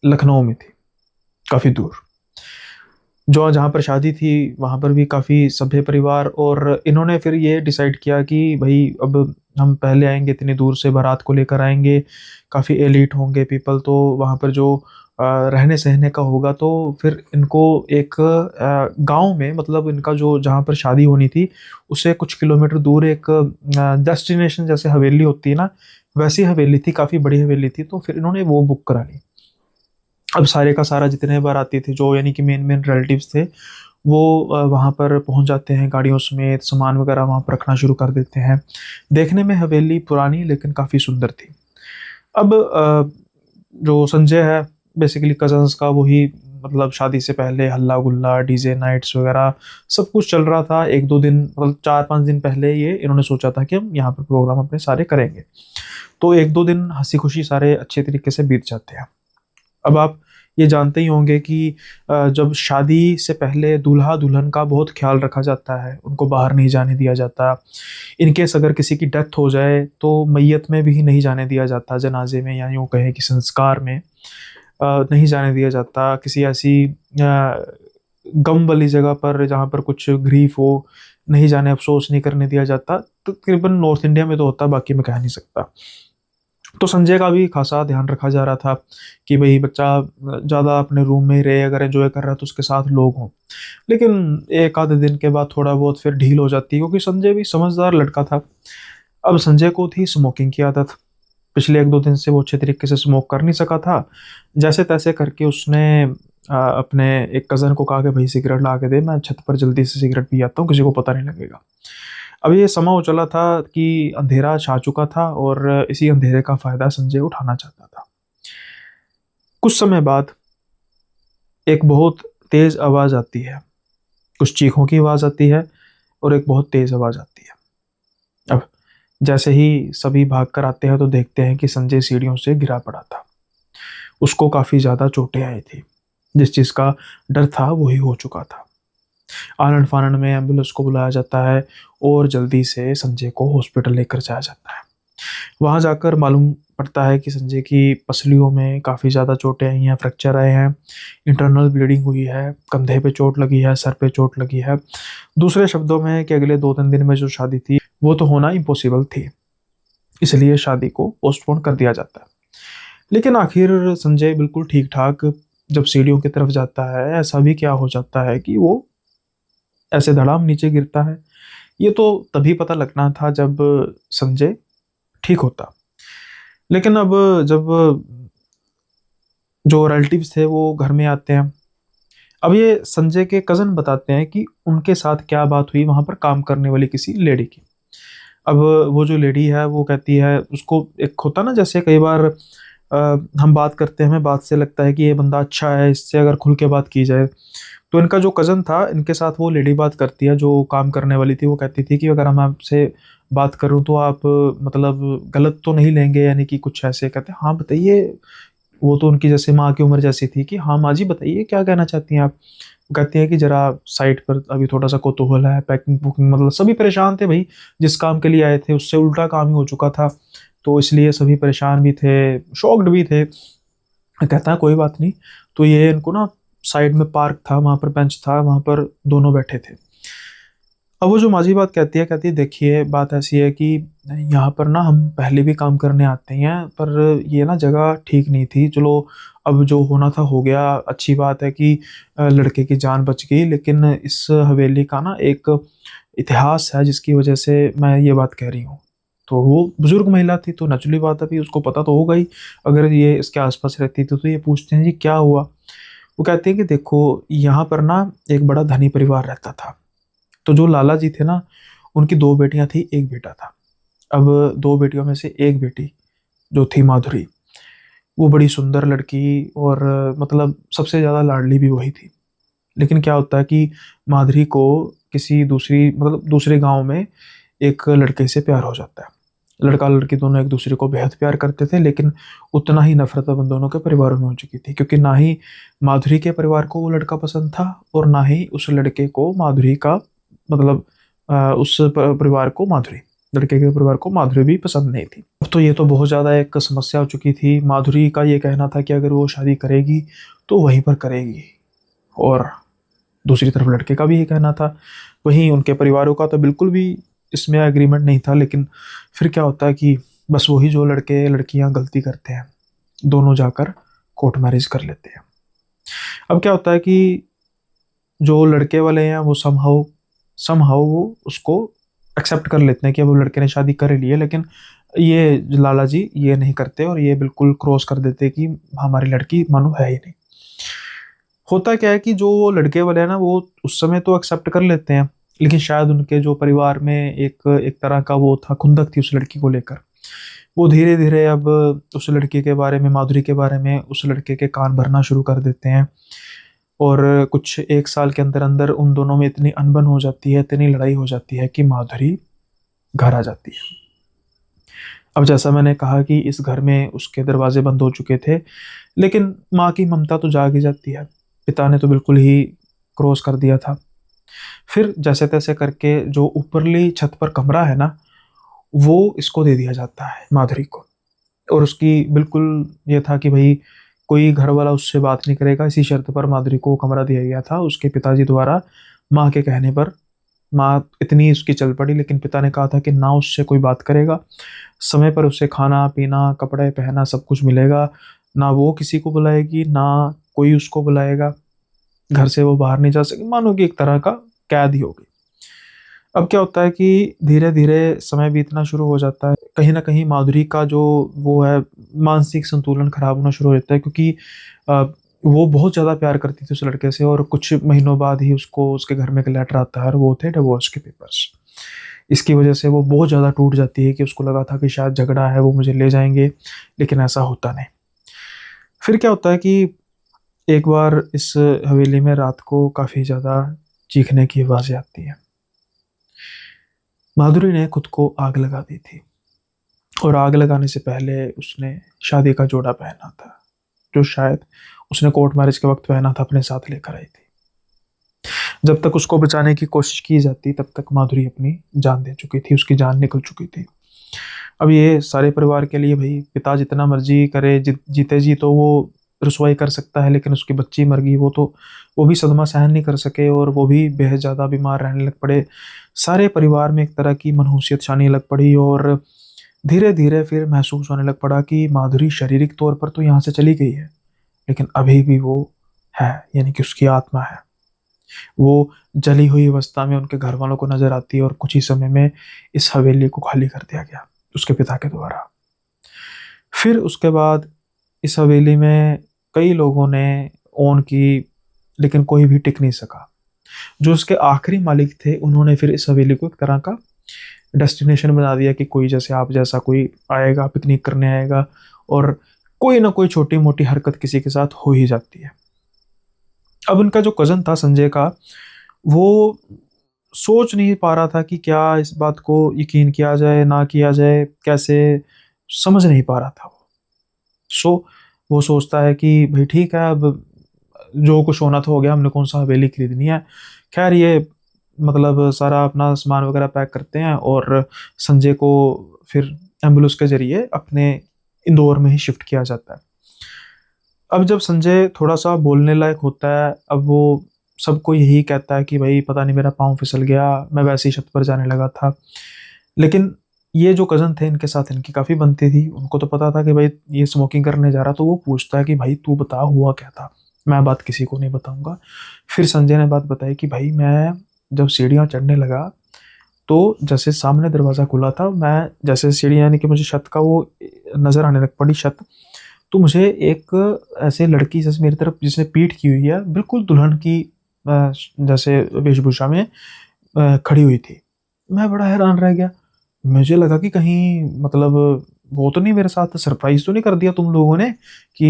Speaker 1: लखनऊ में थी, काफ़ी दूर। जो जहाँ पर शादी थी वहाँ पर भी काफ़ी सभ्य परिवार, और इन्होंने फिर ये डिसाइड किया कि भाई अब हम पहले आएंगे, इतनी दूर से बारात को लेकर आएंगे, काफ़ी एलिट होंगे पीपल, तो वहाँ पर जो रहने सहने का होगा, तो फिर इनको एक गांव में, मतलब इनका जो जहाँ पर शादी होनी थी उससे कुछ किलोमीटर दूर एक डेस्टिनेशन जैसे हवेली होती है ना, वैसी हवेली थी, काफ़ी बड़ी हवेली थी, तो फिर इन्होंने वो बुक करा ली। अब सारे का सारा जितने बाराती थे, जो यानी कि मेन मेन रिलेटिव्स थे, वो वहाँ पर पहुँच जाते हैं गाड़ियों समेत, सामान वगैरह वहाँ पर रखना शुरू कर देते हैं। देखने में हवेली पुरानी लेकिन काफ़ी सुंदर थी। अब जो संजय है बेसिकली कजन्स का वही, मतलब शादी से पहले हल्ला गुल्ला, डीजे नाइट्स वगैरह सब कुछ चल रहा था। एक दो दिन, मतलब 4-5 दिन पहले ये इन्होंने सोचा था कि हम यहाँ पर प्रोग्राम अपने सारे करेंगे। तो एक दो दिन हंसी खुशी सारे अच्छे तरीके से बीत जाते हैं। अब आप ये जानते ही होंगे कि जब शादी से पहले दूल्हा दुल्हन का बहुत ख्याल रखा जाता है, उनको बाहर नहीं जाने दिया जाता। इनकेस अगर किसी की डेथ हो जाए तो मैयत में भी नहीं जाने दिया जाता, जनाजे में या यूँ कहें कि संस्कार में नहीं जाने दिया जाता। किसी ऐसी गम वाली जगह पर जहाँ पर कुछ ग्रीफ हो, नहीं जाने, अफसोस नहीं करने दिया जाता। तो तकरीबन नॉर्थ इंडिया में तो होता, बाकी मैं कह नहीं सकता। तो संजय का भी खासा ध्यान रखा जा रहा था कि भाई बच्चा ज़्यादा अपने रूम में ही रहे, अगर एंजॉय कर रहा है तो उसके साथ लोग हों। लेकिन एक आधे दिन के बाद थोड़ा बहुत फिर ढील हो जाती है, क्योंकि संजय भी समझदार लड़का था। अब संजय को थी स्मोकिंग की आदत। पिछले एक दो दिन से वो अच्छे तरीके से स्मोक कर नहीं सका था। जैसे तैसे करके उसने अपने एक कज़न को कहा कि भाई सिगरेट ला के दे, मैं छत पर जल्दी से सिगरेट पी आता हूँ, किसी को पता नहीं लगेगा। अब ये समय हो चला था कि अंधेरा छा चुका था, और इसी अंधेरे का फायदा संजय उठाना चाहता था। कुछ समय बाद एक बहुत तेज आवाज आती है, कुछ चीखों की आवाज आती है, और एक बहुत तेज आवाज आती है। अब जैसे ही सभी भाग कर आते हैं तो देखते हैं कि संजय सीढ़ियों से गिरा पड़ा था। उसको काफी ज्यादा चोटें आई थी। जिस चीज का डर था वही हो चुका था। आनन फानन में एम्बुलेंस को बुलाया जाता है, और जल्दी से संजय को हॉस्पिटल लेकर जाया जाता है। वहां जाकर मालूम पड़ता है कि संजय की पसलियों में काफ़ी ज़्यादा चोटें आई हैं, फ्रैक्चर आए हैं, इंटरनल ब्लीडिंग हुई है, कंधे पे चोट लगी है, सर पे चोट लगी है। दूसरे शब्दों में कि अगले 2-3 दिन में जो शादी थी वो तो होना इम्पॉसिबल थी, इसलिए शादी को पोस्टपोन कर दिया जाता है। लेकिन आखिर संजय बिल्कुल ठीक ठाक जब सीढ़ियों की तरफ जाता है, ऐसा भी क्या हो जाता है कि वो ऐसे धड़ाम नीचे गिरता है। ये तो तभी पता लगना था जब संजय ठीक होता। लेकिन अब जब जो रिलेटिव्स थे वो घर में आते हैं, अब ये संजय के कज़न बताते हैं कि उनके साथ क्या बात हुई वहाँ पर काम करने वाली किसी लेडी की। अब वो जो लेडी है वो कहती है, उसको एक होता ना जैसे कई बार अ, हम बात करते हैं, हमें बात से लगता है कि ये बंदा अच्छा है, इससे अगर खुल के बात की जाए। तो इनका जो कज़न था, इनके साथ वो लेडी बात करती है जो काम करने वाली थी। वो कहती थी कि अगर हम आपसे बात करूं तो आप मतलब गलत तो नहीं लेंगे, यानी कि कुछ ऐसे। कहते हैं हाँ बताइए। वो तो उनकी जैसे माँ की उम्र जैसी थी कि हाँ माँ जी बताइए क्या कहना चाहती हैं आप। वो कहती है कि जरा साइड पर अभी थोड़ा सा कोतूहल है, पैकिंग बुकिंग, मतलब सभी परेशान थे भाई। जिस काम के लिए आए थे उससे उल्टा काम ही हो चुका था, तो इसलिए सभी परेशान भी थे, शॉक्ड भी थे। कहता है कोई बात नहीं। तो ये इनको ना साइड में पार्क था, वहां पर बेंच था, वहां पर दोनों बैठे थे। अब वो जो माझी बात कहती है देखिए बात ऐसी है कि यहाँ पर ना हम पहले भी काम करने आते हैं, पर ये ना जगह ठीक नहीं थी। चलो अब जो होना था हो गया, अच्छी बात है कि लड़के की जान बच गई। लेकिन इस हवेली का ना एक इतिहास है जिसकी वजह से मैं ये बात कह रही हूँ। तो वो बुजुर्ग महिला थी, तो नेचुरली बात है, भी उसको पता तो होगा ही। अगर ये इसके आसपास रहती थी तो ये पूछते हैं जी क्या हुआ। वो कहते हैं कि देखो, यहाँ पर ना एक बड़ा धनी परिवार रहता था। तो जो लाला जी थे ना, उनकी दो बेटियां थी, एक बेटा था। अब दो बेटियों में से एक बेटी जो थी माधुरी, वो बड़ी सुंदर लड़की, और मतलब सबसे ज़्यादा लाडली भी वही थी। लेकिन क्या होता है कि माधुरी को किसी दूसरी मतलब दूसरे गांव में एक लड़के से प्यार हो जाता है। लड़का लड़की दोनों एक दूसरे को बेहद प्यार करते थे, लेकिन उतना ही नफरत अब उन दोनों के परिवारों में हो चुकी थी, क्योंकि ना ही माधुरी के परिवार को वो लड़का पसंद था, और ना ही उस लड़के को माधुरी का मतलब उस परिवार को माधुरी लड़के के परिवार को माधुरी भी पसंद नहीं थी। अब तो ये तो बहुत ज़्यादा एक समस्या हो चुकी थी। माधुरी का ये कहना था कि अगर वो शादी करेगी तो वहीं पर करेगी, और दूसरी तरफ लड़के का भी ये कहना था। वहीं उनके परिवारों का तो बिल्कुल भी इसमें एग्रीमेंट नहीं था। लेकिन फिर क्या होता है कि बस वही जो लड़के लड़कियां गलती करते हैं, दोनों जाकर कोर्ट मैरिज कर लेते हैं। अब क्या होता है कि जो लड़के वाले हैं वो समहाउ समहाउ वो उसको एक्सेप्ट कर लेते हैं कि अब वो लड़के ने शादी कर ली है, लेकिन ये लाला जी ये नहीं करते, और ये बिल्कुल क्रॉस कर देते कि हमारी लड़की मानो है ही नहीं। होता क्या है कि जो वो लड़के वाले हैं ना, वो उस समय तो एक्सेप्ट कर लेते हैं, लेकिन शायद उनके जो परिवार में एक एक तरह का वो था, खुंदक थी उस लड़की को लेकर। वो धीरे धीरे अब उस लड़की के बारे में, माधुरी के बारे में, उस लड़के के कान भरना शुरू कर देते हैं। और कुछ एक साल के अंदर अंदर उन दोनों में इतनी अनबन हो जाती है, इतनी लड़ाई हो जाती है कि माधुरी घर आ जाती है। अब जैसा मैंने कहा कि इस घर में उसके दरवाजे बंद हो चुके थे, लेकिन माँ की ममता तो जाग ही जाती है। पिता ने तो बिल्कुल ही क्रॉस कर दिया था। फिर जैसे तैसे करके जो ऊपरली छत पर कमरा है ना, वो इसको दे दिया जाता है माधुरी को। और उसकी बिल्कुल ये था कि भाई कोई घर वाला उससे बात नहीं करेगा, इसी शर्त पर माधुरी को कमरा दिया गया था उसके पिताजी द्वारा, माँ के कहने पर। माँ इतनी उसकी चल पड़ी, लेकिन पिता ने कहा था कि ना उससे कोई बात करेगा, समय पर उसे खाना पीना कपड़े पहना सब कुछ मिलेगा, ना वो किसी को बुलाएगी ना कोई उसको बुलाएगा, घर से वो बाहर नहीं जा सके, मानो कि एक तरह का कैद ही हो गई। अब क्या होता है कि धीरे धीरे समय बीतना शुरू हो जाता है। कहीं ना कहीं माधुरी का जो वो है मानसिक संतुलन खराब होना शुरू हो जाता है, क्योंकि अ, वो बहुत ज़्यादा प्यार करती थी उस लड़के से, और कुछ महीनों बाद ही उसको उसके घर में एक लेटर आता है, और वो थे डिवोर्स के पेपर्स। इसकी वजह से वो बहुत ज़्यादा टूट जाती है, कि उसको लगा था कि शायद झगड़ा है, वो मुझे ले जाएंगे, लेकिन ऐसा होता नहीं। फिर क्या होता है कि एक बार इस हवेली में रात को काफ़ी ज़्यादा चीखने की आवाज़ें आती हैं। माधुरी ने खुद को आग लगा दी थी, और आग लगाने से पहले उसने शादी का जोड़ा पहना था, जो शायद उसने कोर्ट मैरिज के वक्त पहना था, अपने साथ लेकर आई थी। जब तक उसको बचाने की कोशिश की जाती, तब तक माधुरी अपनी जान दे चुकी थी, उसकी जान निकल चुकी थी। अब ये सारे परिवार के लिए भाई पिता जितना मर्जी करे, जीते जी तो वो रसवाई कर सकता है, लेकिन उसकी बच्ची मर गई, वो भी सदमा सहन नहीं कर सके, और वो भी बेहद ज़्यादा बीमार रहने लग पड़े। सारे परिवार में एक तरह की मनहूसियत छाने लग पड़ी, और धीरे धीरे फिर महसूस होने लग पड़ा कि माधुरी शारीरिक तौर पर तो यहाँ से चली गई है, लेकिन अभी भी वो है, यानी कि उसकी आत्मा है। वो जली हुई अवस्था में उनके घर वालों को नजर आती है, और कुछ ही समय में इस हवेली को खाली कर दिया गया उसके पिता के द्वारा। फिर उसके बाद इस हवेली में कई लोगों ने ओन की, लेकिन कोई भी टिक नहीं सका। जो उसके आखिरी मालिक थे, उन्होंने फिर इस हवेली को एक तरह का डेस्टिनेशन बना दिया, कि कोई जैसे आप जैसा कोई आएगा, पिकनिक करने आएगा, और कोई ना कोई छोटी मोटी हरकत किसी के साथ हो ही जाती है। अब उनका जो कजन था संजय का, वो सोच नहीं पा रहा था कि क्या इस बात को यकीन किया जाए ना किया जाए, कैसे, समझ नहीं पा रहा था वो। सो वो सोचता है कि भाई ठीक है, अब जो कुछ होना था हो गया, हमने कौन सा हवेली खरीदनी है। खैर ये मतलब सारा अपना सामान वगैरह पैक करते हैं, और संजय को फिर एम्बुलेंस के जरिए अपने इंदौर में ही शिफ्ट किया जाता है। अब जब संजय थोड़ा सा बोलने लायक होता है, अब वो सबको यही कहता है कि भाई पता नहीं मेरा पाँव फिसल गया, मैं वैसे ही छत पर जाने लगा था। लेकिन ये जो कज़न थे, इनके साथ इनकी काफ़ी बनती थी, उनको तो पता था कि भाई ये स्मोकिंग करने जा रहा, तो वो पूछता है कि भाई तू बता हुआ क्या था, मैं बात किसी को नहीं बताऊंगा। फिर संजय ने बात बताई कि भाई मैं जब सीढ़ियाँ चढ़ने लगा, तो जैसे सामने दरवाज़ा खुला था, मैं जैसे सीढ़ी यानी कि मुझे छत का वो नज़र आने लग पड़ी छत, तो मुझे एक ऐसे लड़की जैसे मेरी तरफ जिसने पीठ की हुई है, बिल्कुल दुल्हन की जैसे वेशभूषा में खड़ी हुई थी। मैं बड़ा हैरान रह गया। मुझे लगा कि कहीं मतलब वो तो नहीं मेरे साथ सरप्राइज़ तो नहीं कर दिया तुम लोगों ने कि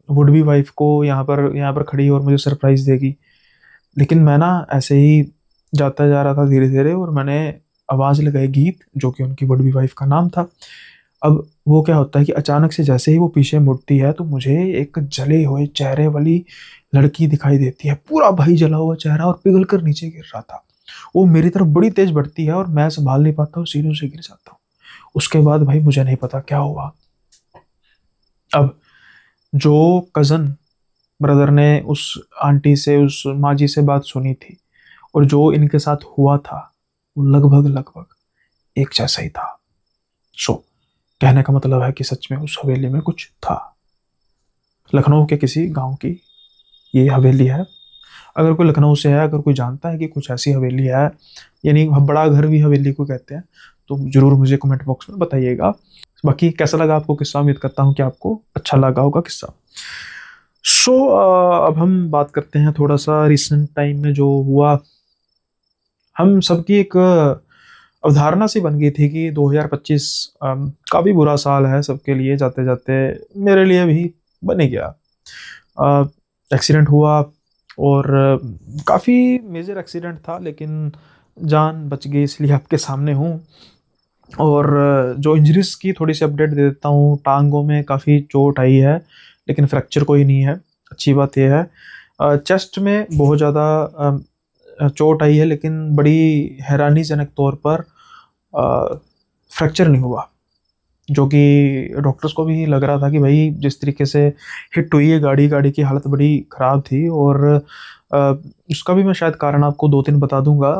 Speaker 1: वुड बी वाइफ को यहाँ पर खड़ी है और मुझे सरप्राइज़ देगी। लेकिन मैं ना ऐसे ही जाता जा रहा था धीरे-धीरे और मैंने आवाज़ लगाई गीत, जो कि उनकी वुड बी वाइफ का नाम था। अब वो क्या होता है कि अचानक से जैसे ही वो पीछे मुड़ती है तो मुझे एक जले हुए चेहरे वाली लड़की दिखाई देती है। पूरा भाई जला हुआ चेहरा और पिघल कर नीचे गिर रहा था। वो मेरी तरफ बड़ी तेज़ बढ़ती है और मैं सँभाल नहीं पाता हूँ, सीढ़ियों से गिर जाता हूँ। उसके बाद भाई मुझे नहीं पता क्या हुआ। अब जो कज़न ब्रदर ने उस आंटी से, उस माँ जी से बात सुनी थी और जो इनके साथ हुआ था, वो लगभग एक जैसा ही था। सो कहने का मतलब है कि सच में उस हवेली में कुछ था। लखनऊ के किसी गाँव की ये हवेली है। अगर कोई लखनऊ से है, अगर कोई जानता है कि कुछ ऐसी हवेली है, यानी बड़ा घर भी हवेली को कहते हैं, तो ज़रूर मुझे कमेंट बॉक्स में बताइएगा। बाकी कैसा लगा आपको किस्सा? उम्मीद करता हूँ कि आपको अच्छा लगा होगा किस्सा। सो अब हम बात करते हैं थोड़ा-सा रिसेंट टाइम में जो हुआ। हम सबकी एक अवधारणा सी बन गई थी कि 2025 काफ़ी बुरा साल है सबके लिए जाते-जाते, मेरे लिए भी बन ही गया। एक्सीडेंट हुआ और काफ़ी मेजर एक्सीडेंट था, लेकिन जान बच गई इसलिए आपके सामने हूँ। और जो इंजरीज़ की थोड़ी-सी अपडेट दे देता हूँ। टाँगों में काफ़ी चोट आई है, लेकिन फ्रैक्चर कोई नहीं है, अच्छी बात ये है। चेस्ट में बहुत ज़्यादा चोट आई है, लेकिन बड़ी हैरानीजनक तौर पर फ्रैक्चर नहीं हुआ, जो कि डॉक्टर्स को भी लग रहा था कि भाई जिस तरीके से हिट हुई है गाड़ी, गाड़ी की हालत बड़ी ख़राब थी। और अ, उसका भी मैं शायद कारण आपको 2-3 बता दूँगा।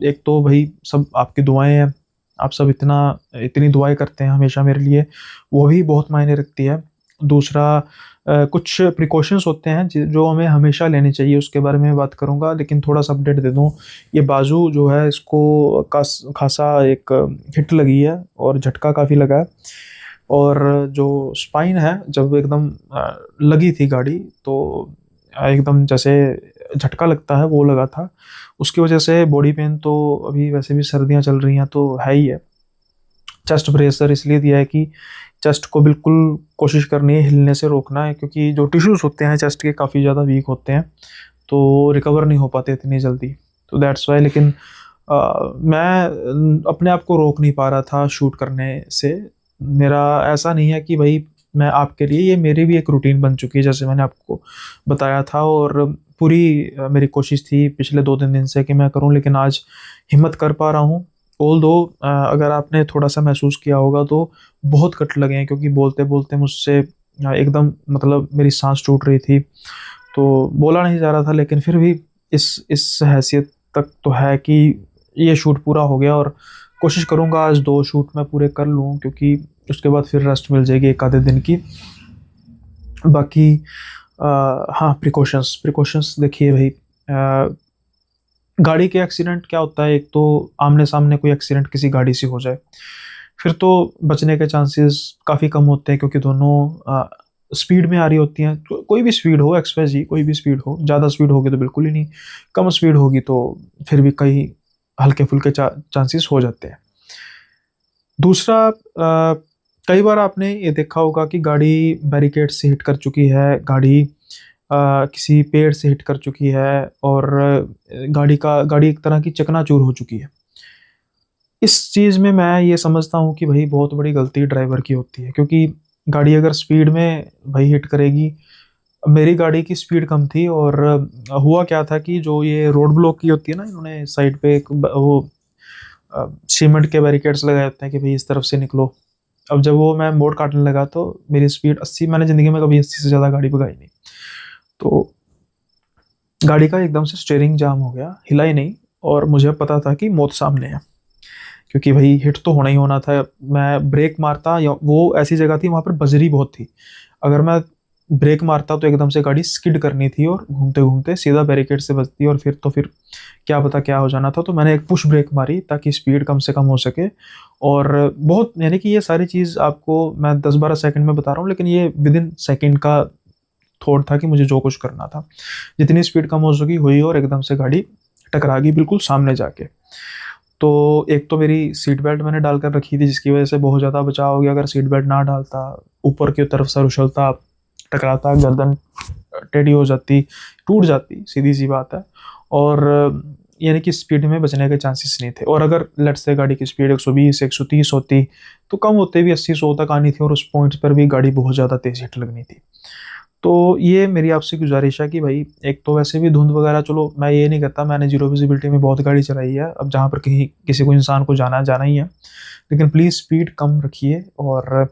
Speaker 1: एक तो भाई सब आपकी दुआएँ हैं, आप सब इतनी दुआएँ करते हैं हमेशा मेरे लिए, वो भी बहुत मायने रखती है। दूसरा कुछ प्रिकॉशंस होते हैं जो हमें हमेशा लेने चाहिए, उसके बारे में बात करूँगा, लेकिन थोड़ा-सा अपडेट दे दूँ। ये बाजू जो है इसको खासा एक हिट लगी है और झटका काफ़ी लगा है। और जो स्पाइन है, जब एकदम लगी थी गाड़ी तो एकदम जैसे झटका लगता है वो लगा था। उसकी वजह से बॉडी पेन तो अभी वैसे भी सर्दियाँ चल रही हैं तो है ही है। चेस्ट ब्रेसर इसलिए दिया है कि चेस्ट को बिल्कुल कोशिश करनी है हिलने से रोकना है, क्योंकि जो टिश्यूज़ होते हैं चेस्ट के काफ़ी ज़्यादा वीक होते हैं, तो रिकवर नहीं हो पाते इतनी जल्दी, तो दैट्स व्हाई। लेकिन मैं अपने आप को रोक नहीं पा रहा था शूट करने से। मेरा ऐसा नहीं है कि भाई मैं आपके लिए, ये मेरी भी एक रूटीन बन चुकी है जैसे मैंने आपको बताया था। और पूरी मेरी कोशिश थी पिछले 2-3 दिन से कि मैं करूँ, लेकिन आज हिम्मत कर पा रहा हूँ। ऑल्दो अगर आपने थोड़ा-सा महसूस किया होगा तो बहुत कट लगे हैं, क्योंकि बोलते-बोलते मुझसे एकदम मतलब मेरी साँस टूट रही थी। तो बोला नहीं जा रहा था, लेकिन फिर भी इस हैसियत तक तो है कि ये शूट पूरा हो गया और कोशिश करूँगा आज 2 शूट मैं पूरे कर लूँ, क्योंकि उसके बाद फिर रेस्ट मिल जाएगी 1 आधे दिन की। बाकी हाँ, प्रिकॉशंस देखिए भाई, गाड़ी के एक्सीडेंट क्या होता है, एक तो आमने-सामने कोई एक्सीडेंट किसी गाड़ी से हो जाए, फिर तो बचने के चांसेस काफ़ी कम होते हैं, क्योंकि दोनों स्पीड में आ रही होती हैं। तो कोई भी स्पीड हो, एक्स वाई जी कोई भी स्पीड हो, ज़्यादा स्पीड होगी तो बिल्कुल ही नहीं, कम स्पीड होगी तो फिर भी कई हल्के-फुल्के चांसेस हो जाते हैं। दूसरा कई बार आपने ये देखा होगा कि गाड़ी बैरिकेड से हिट कर चुकी है, गाड़ी किसी पेड़ से हिट कर चुकी है और गाड़ी एक तरह की चकनाचूर हो चुकी है। इस चीज़ में मैं ये समझता हूँ कि भई बहुत बड़ी गलती ड्राइवर की होती है, क्योंकि गाड़ी अगर स्पीड में भई हिट करेगी। मेरी गाड़ी की स्पीड कम थी और हुआ क्या था कि जो ये रोड ब्लॉक की होती है ना, इन्होंने साइड पे एक सीमेंट के बैरिकेड्स लगाए होते हैं कि भई इस तरफ से निकलो। अब जब वो मैं मोड़ काटने लगा तो मेरी स्पीड 80, मैंने ज़िंदगी में कभी 80 से ज़्यादा गाड़ी भगाई नहीं। तो गाड़ी का एकदम से स्टीयरिंग जाम हो गया, हिला ही नहीं, और मुझे पता था कि मौत सामने है, क्योंकि भई हिट तो होना ही होना था। मैं ब्रेक मारता, या वो ऐसी जगह थी वहाँ पर बजरी बहुत थी। अगर मैं ब्रेक मारता तो एकदम से गाड़ी स्किड करनी थी और घूमते घूमते सीधा बैरिकेड से बजती, और फिर क्या पता क्या हो जाना था। तो मैंने एक पुश ब्रेक मारी ताकि स्पीड कम से कम हो सके। और बहुत, यानी कि ये सारी चीज़ आपको मैं 10-12 सेकंड में बता रहा हूँ, लेकिन ये विद इन सेकेंड का थॉट था कि मुझे जो कुछ करना था। जितनी स्पीड कम हो सकी हुई, और एकदम से गाड़ी टकरा गई बिल्कुल सामने जाके। तो एक तो मेरी सीट बेल्ट मैंने डालकर रखी थी, जिसकी वजह से बहुत ज़्यादा बचाव हो गया। अगर सीट बेल्ट ना डालता, ऊपर की तरफ सर उछलता, टकराता, गर्दन टेढ़ी हो जाती, टूट जाती, सीधी सी बात है। और यानी कि स्पीड में बचने के चांसेस नहीं थे। और अगर लेट्स से गाड़ी की स्पीड 120 130 होती, तो कम होते भी 80-100 तक आनी थी, और उस पॉइंट पर भी गाड़ी बहुत ज़्यादा तेज हिट लगनी थी। तो ये मेरी आपसे गुजारिश है कि भाई, एक तो वैसे भी धुंध वगैरह, चलो मैं ये नहीं कहता, मैंने जीरो विजिबिलिटी में बहुत गाड़ी चलाई है, अब जहाँ पर कहीं किसी को इंसान को जाना जाना ही है, लेकिन प्लीज़ स्पीड कम रखिए। और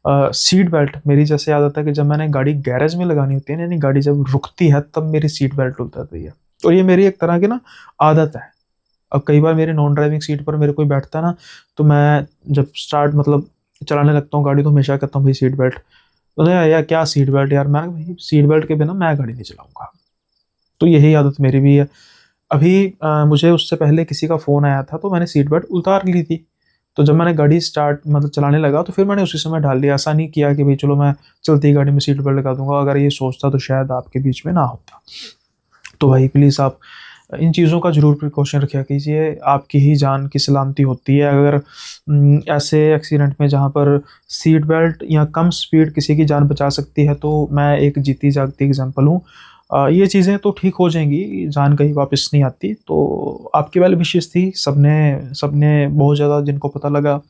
Speaker 1: सीट बेल्ट, मेरी जैसे आदत है कि जब मैंने गाड़ी गैरेज में लगानी होती है, यानी गाड़ी जब रुकती है, तब मेरी सीट बेल्ट उतारती है। और ये मेरी एक तरह की ना आदत है। अब कई बार मेरे नॉन ड्राइविंग सीट पर मेरे कोई बैठता है ना, तो मैं जब स्टार्ट मतलब चलाने लगता हूँ गाड़ी, तो हमेशा कहता हूँ भाई सीट बेल्ट। तो यार क्या सीट बेल्ट यार, मैं भाई सीट बेल्ट के बिना मैं गाड़ी नहीं चलाऊंगा। तो यही आदत मेरी भी है। अभी मुझे उससे पहले किसी का फ़ोन आया था, तो मैंने सीट बेल्ट उतार ली थी। तो जब मैंने गाड़ी स्टार्ट मतलब चलाने लगा, तो फिर मैंने उसी समय डाल लिया। ऐसा नहीं किया कि भाई चलो मैं चलती गाड़ी में सीट बेल्ट लगा दूंगा। अगर ये सोचता तो शायद आपके बीच में ना होता। तो भाई प्लीज़ आप इन चीज़ों का ज़रूर प्रिकॉशन रखा कीजिए। आपकी ही जान की सलामती होती है। अगर ऐसे एक्सीडेंट में जहाँ पर सीट बेल्ट या कम स्पीड किसी की जान बचा सकती है, तो मैं एक जीती जागती एग्जांपल हूँ। ये चीज़ें तो ठीक हो जाएंगी, जान कहीं वापस नहीं आती। तो आपकी वेल विशेस थी, सबने सबने बहुत ज़्यादा, जिनको पता लगा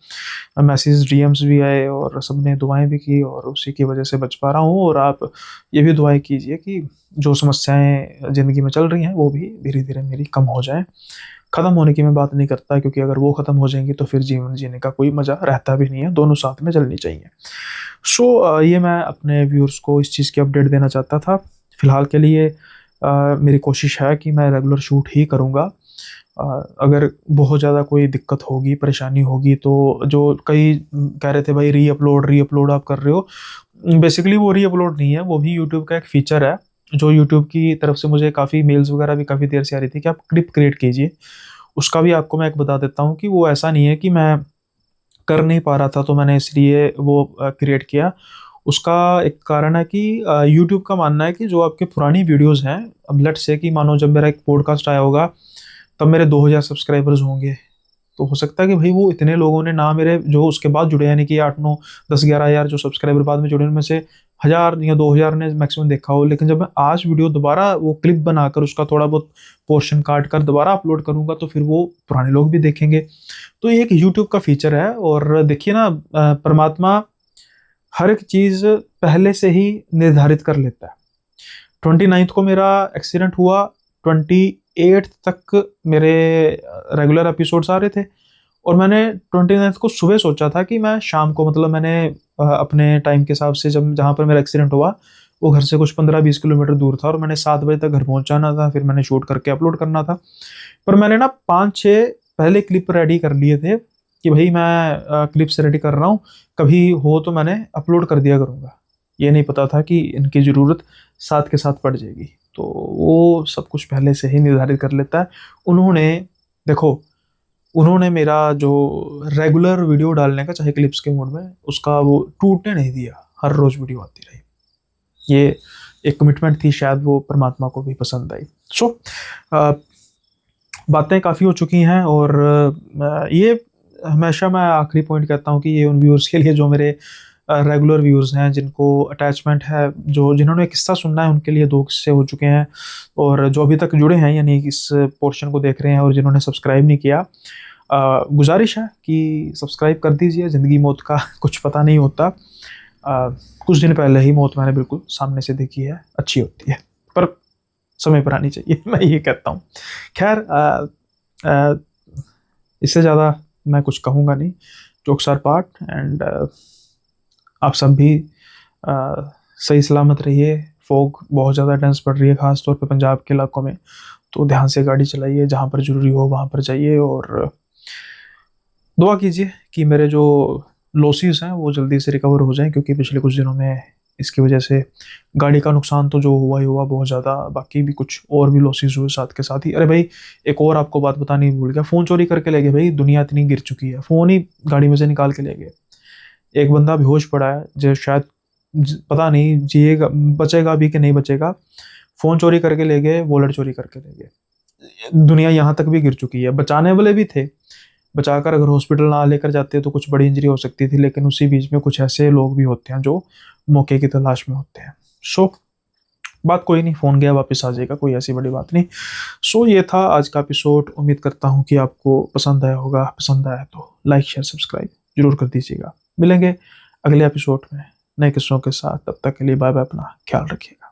Speaker 1: मैसेज डीएम्स भी आए, और सबने दुआएं भी की, और उसी की वजह से बच पा रहा हूँ। और आप ये भी दुआएं कीजिए कि जो समस्याएं ज़िंदगी में चल रही हैं, वो भी धीरे धीरे मेरी कम हो जाएं। ख़त्म होने की मैं बात नहीं करता, क्योंकि अगर वो ख़त्म हो जाएंगी तो फिर जीवन जीने का कोई मज़ा रहता भी नहीं है। दोनों साथ में चलनी चाहिए। ये मैं अपने व्यूअर्स को इस चीज़ की अपडेट देना चाहता था। फ़िलहाल के लिए मेरी कोशिश है कि मैं रेगुलर शूट ही करूँगा। अगर बहुत ज़्यादा कोई दिक्कत होगी, परेशानी होगी, तो जो कई कह रहे थे भाई री अपलोड आप कर रहे हो, बेसिकली वो री अपलोड नहीं है, वो भी यूट्यूब का एक फ़ीचर है, जो यूट्यूब की तरफ से मुझे काफ़ी मेल्स वगैरह भी काफ़ी देर से आ रही थी कि आप क्लिप क्रिएट कीजिए। उसका भी आपको मैं एक बता देता हूँ कि वो ऐसा नहीं है कि मैं कर नहीं पा रहा था तो मैंने इसलिए वो क्रिएट किया। उसका एक कारण है कि यूट्यूब का मानना है कि जो आपके पुरानी वीडियोस हैं, अब लेट्स से कि मानो जब मेरा एक पॉडकास्ट आया होगा, तब मेरे 2000 सब्सक्राइबर्स होंगे। तो हो सकता है कि भाई वो इतने लोगों ने ना मेरे जो उसके बाद जुड़े, यानी कि 8 9 10 11 हज़ार जो सब्सक्राइबर बाद में जुड़े, उनमें से 1000 या 2000 ने मैक्सिमम देखा हो। लेकिन जब मैं आज वीडियो दोबारा वो क्लिप बनाकर उसका थोड़ा बहुत पोर्शन काट कर दोबारा अपलोड करूंगा, तो फिर वो पुराने लोग भी देखेंगे। तो ये एक यूट्यूब का फीचर है। और देखिए ना, परमात्मा हर एक चीज़ पहले से ही निर्धारित कर लेता है। 29th को मेरा एक्सीडेंट हुआ, 28th तक मेरे रेगुलर एपिसोड्स आ रहे थे। और मैंने 29th को सुबह सोचा था कि मैं शाम को, मतलब मैंने अपने टाइम के हिसाब से, जब जहाँ पर मेरा एक्सीडेंट हुआ वो घर से कुछ 15-20 किलोमीटर दूर था, और मैंने 7 बजे तक घर पहुँचाना था, फिर मैंने शूट करके अपलोड करना था। पर मैंने ना 5-6 पहले क्लिप रेडी कर लिए थे कि भाई मैं क्लिप्स रेडी कर रहा हूँ, कभी हो तो मैंने अपलोड कर दिया करूँगा। ये नहीं पता था कि इनकी ज़रूरत साथ के साथ पड़ जाएगी। तो वो सब कुछ पहले से ही निर्धारित कर लेता है। उन्होंने, देखो, उन्होंने मेरा जो रेगुलर वीडियो डालने का, चाहे क्लिप्स के मोड में, उसका वो टूटने नहीं दिया, हर रोज़ वीडियो आती रही। ये एक कमिटमेंट थी, शायद वो परमात्मा को भी पसंद आई। बातें काफ़ी हो चुकी हैं। और ये हमेशा मैं आखिरी पॉइंट कहता हूँ कि ये उन व्यूअर्स के लिए जो मेरे रेगुलर व्यूअर्स हैं, जिनको अटैचमेंट है, जो जिन्होंने किस्सा सुनना है, उनके लिए 2 किस्से हो चुके हैं। और जो अभी तक जुड़े हैं, यानी इस पोर्शन को देख रहे हैं, और जिन्होंने सब्सक्राइब नहीं किया, गुजारिश है कि सब्सक्राइब कर दीजिए। ज़िंदगी मौत का कुछ पता नहीं होता। कुछ दिन पहले ही मौत मैंने बिल्कुल सामने से देखी है, अच्छी होती है, पर समय पर आनी चाहिए, मैं ये कहता हूँ। खैर, इससे ज़्यादा मैं कुछ कहूँगा नहीं। जोक्स आर पार्ट, एंड आप सब भी सही सलामत रहिए। फॉग बहुत ज़्यादा डेंस पड़ रही है, ख़ास तौर पे पंजाब के इलाकों में, तो ध्यान से गाड़ी चलाइए, जहाँ पर ज़रूरी हो वहाँ पर जाइए। और दुआ कीजिए कि मेरे जो लॉसेस हैं वो जल्दी से रिकवर हो जाएं, क्योंकि पिछले कुछ दिनों में इसकी वजह से गाड़ी का नुकसान तो जो हुआ ही हुआ बहुत ज़्यादा, बाकी भी कुछ और भी लॉसेस हुए साथ के साथ ही। अरे भाई, एक और आपको बात बतानी भूल गया, फ़ोन चोरी करके ले गए भाई। दुनिया इतनी गिर चुकी है, फ़ोन ही गाड़ी में से निकाल के ले गए। एक बंदा बेहोश पड़ा है जो शायद पता नहीं जिएगा बचेगा भी कि नहीं बचेगा। फ़ोन चोरी करके ले गए, वॉलेट चोरी करके ले गए। दुनिया यहाँ तक भी गिर चुकी है। बचाने वाले भी थे, बचाकर अगर हॉस्पिटल ना लेकर जाते तो कुछ बड़ी इंजरी हो सकती थी, लेकिन उसी बीच में कुछ ऐसे लोग भी होते हैं जो मौके की तलाश में होते हैं। सो बात कोई नहीं, फ़ोन गया वापस आ जाएगा, कोई ऐसी बड़ी बात नहीं। सो ये था आज का एपिसोड। उम्मीद करता हूँ कि आपको पसंद आया होगा। पसंद आया तो लाइक शेयर सब्सक्राइब जरूर कर दीजिएगा। मिलेंगे अगले एपिसोड में नए किस्सों के साथ। तब तक के लिए बाय बाय, अपना ख्याल रखिएगा।